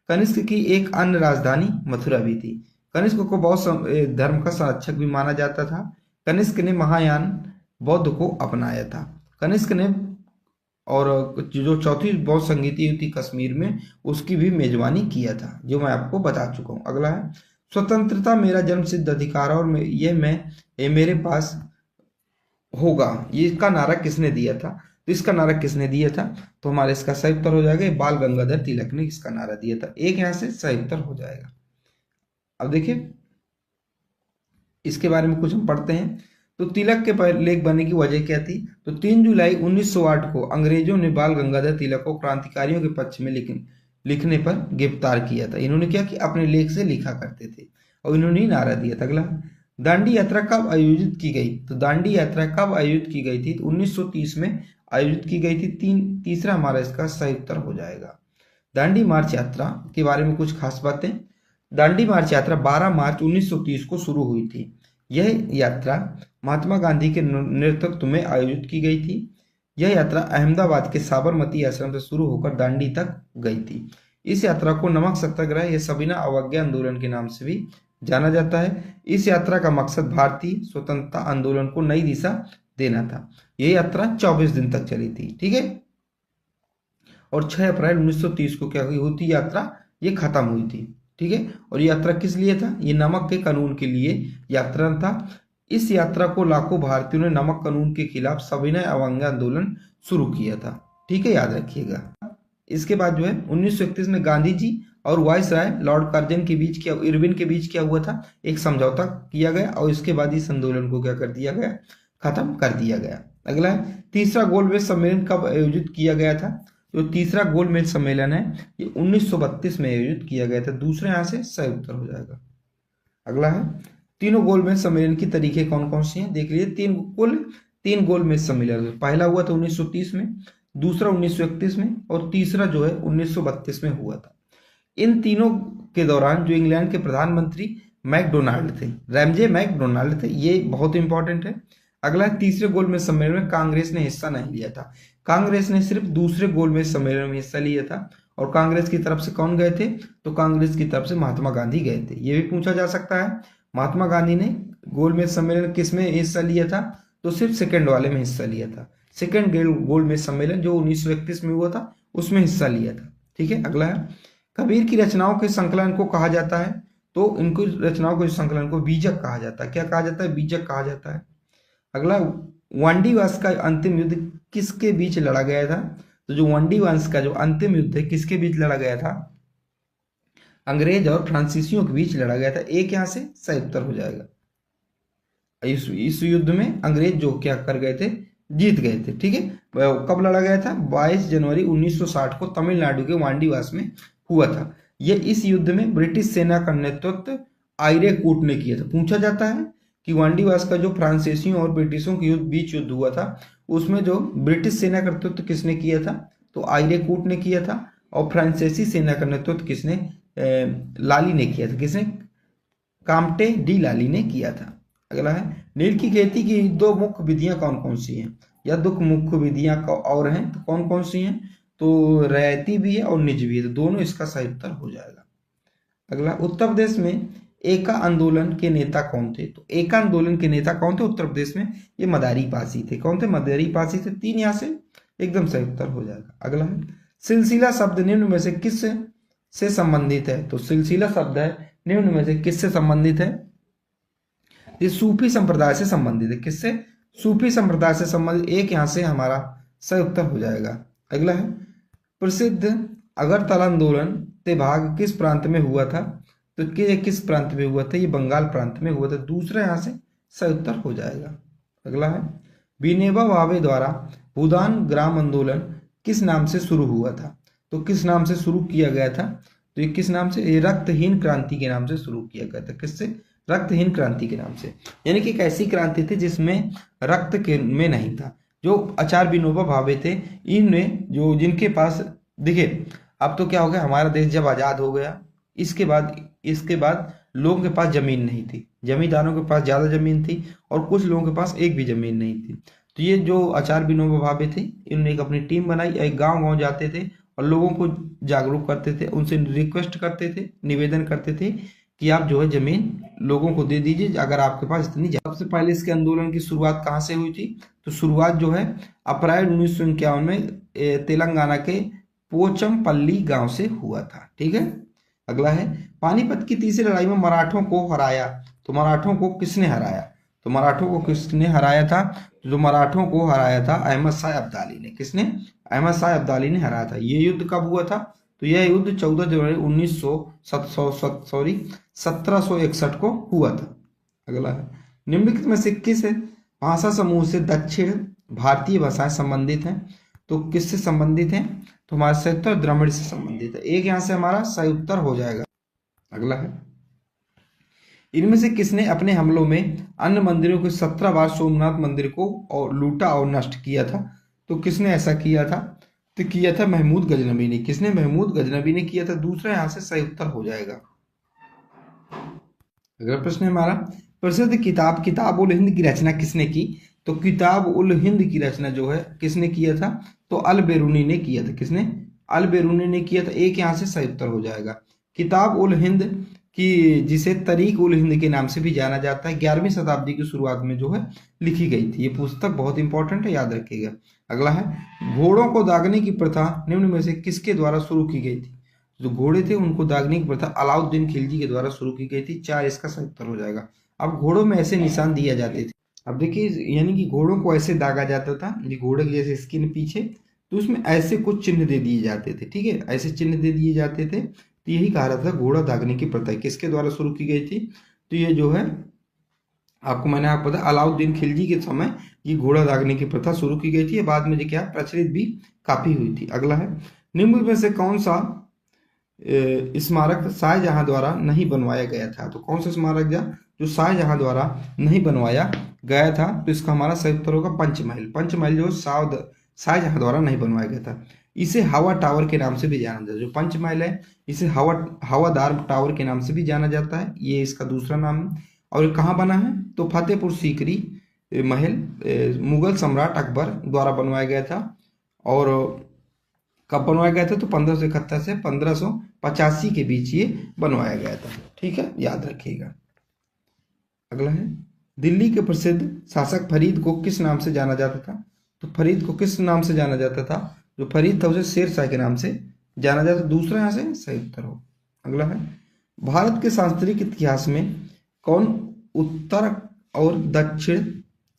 कनिष्क की एक अन्य राजधानी मथुरा भी थी। कनिष्क को बौद्ध धर्म का संरक्षक भी माना जाता था। कनिष्क ने महायान बौद्ध को अपनाया था। कनिष्क ने और जो चौथी बौद्ध संगीति थी कश्मीर में उसकी भी मेजबानी किया था, जो मैं आपको बता चुका हूँ। अगला है स्वतंत्रता मेरा जन्मसिद्ध अधिकार और ये मेरे पास होगा, ये इसका नारा किसने दिया था? तो इसका नारा किसने दिया था? तो हमारे इसका सही उत्तर हो जाएगा बाल गंगाधर तिलक ने इसका नारा दिया था। एक यहाँ से सही उत्तर हो जाएगा। अब देखिए इसके बारे में कुछ हम पढ़ते हैं। तो तिलक के लेख बनने की वजह क्या थी? तो 3 जुलाई 1908 को अंग्रेजों ने बाल गंगाधर तिलक को क्रांतिकारियों के पक्ष में लिखने पर गिरफ्तार किया था। इन्होंने क्या कि अपने लेख से लिखा करते थे और इन्होंने ही नारा दिया था। अगला, दांडी यात्रा कब आयोजित की गई? तो दांडी यात्रा कब आयोजित की गई थी? तो 1930 में आयोजित की गई थी। तीसरा हमारा इसका सही उत्तर हो जाएगा। दांडी मार्च यात्रा के बारे में कुछ खास बातें। दांडी मार्च यात्रा 12 मार्च 1930 को शुरू हुई थी। यह यात्रा महात्मा गांधी के नेतृत्व में आयोजित की गई थी। यह यात्रा अहमदाबाद के साबरमती आश्रम से शुरू होकर दांडी तक गई थी। इस यात्रा को नमक सत्याग्रह या सविनय अवज्ञा आंदोलन के नाम से भी जाना जाता है। इस यात्रा का मकसद भारतीय स्वतंत्रता आंदोलन को नई दिशा देना था। यह यात्रा 24 दिन तक चली थी। ठीक है, और 6 अप्रैल 1930 को क्या हुई थी यात्रा? ये खत्म हुई थी। ठीक है, और ये यात्रा किस लिए था? ये नमक के कानून के लिए यात्रा था। इस यात्रा को लाखों भारतीयों ने नमक कानून के खिलाफ सविनय अवज्ञा आंदोलन शुरू किया था। ठीक है, याद रखिएगा। इसके बाद जो है 1931 में गांधी जी और वायसराय लॉर्ड कर्जन के बीच क्या, इरविन के बीच क्या हुआ था? एक समझौता किया गया और इसके बाद इस आंदोलन को क्या कर दिया गया? खत्म कर दिया गया। अगला है, तीसरा गोलमेज सम्मेलन कब आयोजित किया गया था? जो तीसरा गोलमेज सम्मेलन है ये 1932 में आयोजित किया गया था। दूसरे यहाँ से सही उत्तर हो जाएगा। अगला है, तीनों गोलमेज सम्मेलन की तरीके कौन कौन से हैं? देख लीजिए, तीन गोलमेज सम्मेलन। पहला हुआ था 1930 में, दूसरा 1931 में और तीसरा जो है 1932 में हुआ था। इन तीनों के दौरान जो इंग्लैंड के प्रधानमंत्री मैकडोनाल्ड थे, रैमजे मैकडोनाल्ड थे, ये बहुत इंपॉर्टेंट है। अगला, तीसरे गोलमेज सम्मेलन में कांग्रेस ने हिस्सा नहीं लिया था। कांग्रेस ने सिर्फ दूसरे गोलमेज सम्मेलन में हिस्सा लिया था। और कांग्रेस की तरफ से कौन गए थे? तो कांग्रेस की तरफ से महात्मा गांधी गए थे। ये भी पूछा जा सकता है, महात्मा गांधी ने गोलमेज सम्मेलन किस में हिस्सा लिया था? तो सिर्फ सेकंड वाले में हिस्सा लिया था। सेकंड गोलमेज सम्मेलन जो 1931 में हुआ था उसमें हिस्सा लिया था। ठीक है, अगला है, कबीर की रचनाओं के संकलन को कहा जाता है? तो इनको रचनाओं के संकलन को बीजक कहा जाता है। क्या कहा जाता है? बीजक कहा जाता है। अगला, वांडीवास का अंतिम युद्ध किसके बीच लड़ा गया था? तो जो वांडीवास का जो अंतिम युद्ध है किसके बीच लड़ा गया था? अंग्रेज और फ्रांसीसियों के बीच लड़ा गया था। एक यहां से सही उत्तर हो जाएगा। इस युद्ध में अंग्रेज जो क्या कर गए थे? जीत गए थे। ठीक है, कब लड़ा गया था? 22 जनवरी 1960 को तमिलनाडु के वांडीवास में हुआ था। यह इस युद्ध में ब्रिटिश सेना का नेतृत्व आयरे कूट ने किया था। पूछा जाता है कि वांडीवास का जो फ्रांसीसियों और ब्रिटिशों के बीच युद्ध हुआ था उसमें जो ब्रिटिश सेना का नेतृत्व किसने किया था? तो आयरे कूट ने किया था। और फ्रांसीसी सेना का नेतृत्व किसने? लाली ने किया था। किसने? काम्टे डी लाली ने किया था। अगला है, नील की खेती की 2 मुख्य विधियां कौन कौन सी हैं? या 2 मुख्य विधियां और हैं तो कौन कौन सी हैं? तो रैयती भी है और निज भी है, तो दोनों इसका सही उत्तर हो जाएगा। अगला, उत्तर प्रदेश में एका आंदोलन के नेता कौन थे? तो एका आंदोलन के नेता कौन थे उत्तर प्रदेश में? ये मदारी पासी थे। कौन थे? मदारी पासी थे। 3 यहाँ से एकदम सही उत्तर हो जाएगा। अगला है, सिलसिला शब्द निम्न में से किस से संबंधित है? तो सिलसिला शब्द है निम्न में से किससे संबंधित है? ये सूफी संप्रदाय से संबंधित है। किससे? सूफी संप्रदाय से संबंधित। एक यहाँ से हमारा सही उत्तर हो जाएगा। अगला है, प्रसिद्ध अगरतला आंदोलन ते भाग किस प्रांत में हुआ था? तो किस प्रांत में हुआ था? ये बंगाल प्रांत में हुआ था। दूसरा यहाँ से सही उत्तर हो जाएगा। अगला है, विनोबा भावे द्वारा भूदान ग्राम आंदोलन किस नाम से शुरू हुआ था? तो किस नाम से शुरू किया गया था? तो ये किस नाम से? ये रक्तहीन क्रांति के नाम से शुरू किया गया था। किससे? रक्तहीन क्रांति के नाम से। यानी कि एक ऐसी क्रांति थी जिसमें रक्त के में नहीं था। जो आचार्य विनोबा भावे थे, इनमें जो जिनके पास, देखिए अब तो क्या हो गया, हमारा देश जब आजाद हो गया इसके बाद लोगों के पास जमीन नहीं थी। जमींदारों के पास ज्यादा जमीन थी और कुछ लोगों के पास एक भी जमीन नहीं थी। तो ये जो आचार्य विनोबा भावे थे, इन्होंने एक अपनी टीम बनाई, एक गांव जाते थे और लोगों को जागरूक करते थे, उनसे रिक्वेस्ट करते थे, निवेदन करते थे कि आप जो है जमीन लोगों को दे दीजिए अगर आपके पास इतनी। सबसे पहले इसके आंदोलन की शुरुआत कहाँ से हुई थी? तो शुरुआत जो है अप्रैल 1951 में तेलंगाना के पोचमपल्ली गांव से हुआ था। ठीक है, अगला है, पानीपत की तीसरी लड़ाई में मराठों को हराया। तो मराठों को किसने हराया? तो मराठों को किसने हराया था? तो जो मराठों को हराया था अहमद शाह अब्दाली ने। किसने? अहमद शाह अब्दाली ने हराया था। ये युद्ध कब हुआ था? तो यह युद्ध 14 जनवरी 1761 को हुआ था। अगला है, निम्नलिखित में से किस भाषा समूह से दक्षिण भारतीय भाषाएं संबंधित हैं। तो किससे संबंधित हैं? तो हमारा सही उत्तर द्रविड़ से संबंधित है। एक यहां से हमारा सही उत्तर हो जाएगा। अगला है, इनमें से किसने अपने हमलों में अन्य मंदिरों के 17 बार सोमनाथ मंदिर को और लूटा और नष्ट किया था? तो किसने ऐसा किया था? तो किया था महमूद गजनबी ने। किसने? महमूद गजनबी ने किया था। दूसरा यहां से सही उत्तर हो जाएगा। अगला प्रश्न है हमारा, प्रसिद्ध किताब किताब उल हिंद की रचना किसने की? तो किताब उल हिंद की रचना जो है किसने किया था? तो अल बेरूनी ने किया था। किसने? अल बेरूनी ने किया था। एक यहां से सही उत्तर हो जाएगा। किताब उल हिंद की, जिसे तरीक उल हिंद के नाम से भी जाना जाता है, 11वीं शताब्दी की शुरुआत में जो है लिखी गई थी। ये पुस्तक बहुत इंपॉर्टेंट है, याद रखिएगा। अगला है, घोड़ों को दागने की प्रथा निम्न में से किसके द्वारा शुरू की गई थी? जो घोड़े थे उनको दागने की प्रथा अलाउद्दीन खिलजी के द्वारा शुरू की गई थी। 4 इसका सही उत्तर हो जाएगा। अब घोड़ों में ऐसे निशान दिए जाते थे। अब देखिए, यानी कि घोड़ों को ऐसे दागा जाता था, ये घोड़े की जैसे स्किन पीछे, तो उसमें ऐसे कुछ चिन्ह दे दिए जाते थे। ठीक है, ऐसे चिन्ह दे दिए जाते थे। तो यही कहा रहा था घोड़ा दागने की प्रथा किसके द्वारा शुरू की गई थी? तो ये जो है आपको पता, अलाउद्दीन खिलजी के समय ये घोड़ा दागने की प्रथा शुरू की गई थी। बाद में जो क्या प्रचलित भी काफी हुई थी। अगला है, निम्न में से कौन सा स्मारक शाहजहां द्वारा नहीं बनवाया गया था? तो कौन सा स्मारक जो शाहजहां द्वारा नहीं बनवाया गया था? तो इसका हमारा सही उत्तर होगा पंचमहल। पंचमहल जो शाहजहां द्वारा नहीं बनवाया गया था। इसे हवा टावर के नाम से भी जाना जाता है। जो पंचमहल है इसे हवादार टावर के नाम से भी जाना जाता है। ये इसका दूसरा नाम है। और कहाँ बना है? तो फतेहपुर सीकरी महल मुगल सम्राट अकबर द्वारा बनवाया गया था। और कब बनवाया गया था? तो 1571 से 1585 के बीच ये बनवाया गया था। ठीक है, याद रखिएगा। अगला है, दिल्ली के प्रसिद्ध शासक फरीद को किस नाम से जाना जाता था? तो फरीद को किस नाम से जाना जाता था? जो फरीद था उसे शेर शाह के नाम से जाना जाता। दूसरा यहाँ से सही उत्तर हो। अगला है, भारत के सांस्कृतिक इतिहास में कौन उत्तर और दक्षिण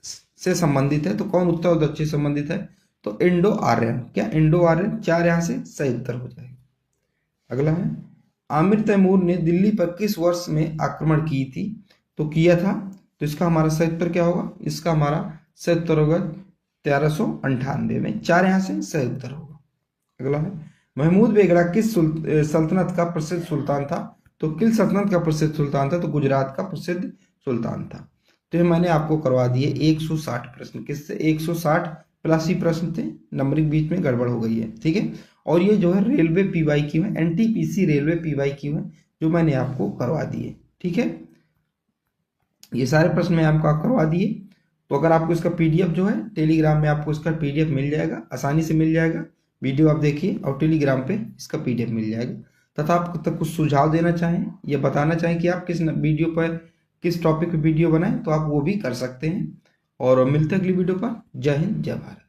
से संबंधित है? तो कौन उत्तर और दक्षिण संबंधित है? तो इंडो आर्यन। क्या? Indo Aryan. 4 यहाँ से सही उत्तर हो जाएगा। अगला है, आमिर तैमूर ने दिल्ली पर किस वर्ष में आक्रमण की थी? तो किया था। तो इसका हमारा सही उत्तर क्या होगा? इसका हमारा सही उत्तर होगा 1398 में। 4 यहाँ से सही उत्तर होगा। अगला है, महमूद बेगड़ा किस सल्तनत का प्रसिद्ध सुल्तान था? तो किस सल्तनत का प्रसिद्ध सुल्तान था? तो गुजरात का प्रसिद्ध सुल्तान था। तो मैंने आपको करवा दिए 160 प्रश्न। किससे? 160 प्लस ही प्रश्न थे, नंबरिंग बीच में गड़बड़ हो गई है। ठीक है, और ये जो है रेलवे PYQ है, NTPC रेलवे PYQ है, जो मैंने आपको करवा दिए। ठीक है, ये सारे प्रश्न मैं आपको करवा दिए। तो अगर आपको इसका PDF जो है टेलीग्राम में आपको इसका PDF मिल जाएगा, आसानी से मिल जाएगा। वीडियो आप देखिए और टेलीग्राम पे इसका PDF मिल जाएगा। तथा आप तक कुछ सुझाव देना चाहें या बताना चाहें कि आप किस वीडियो पर, किस टॉपिक पे वीडियो बनाएं, तो आप वो भी कर सकते हैं। और मिलते हैं अगली वीडियो पर। जय हिंद, जय भारत।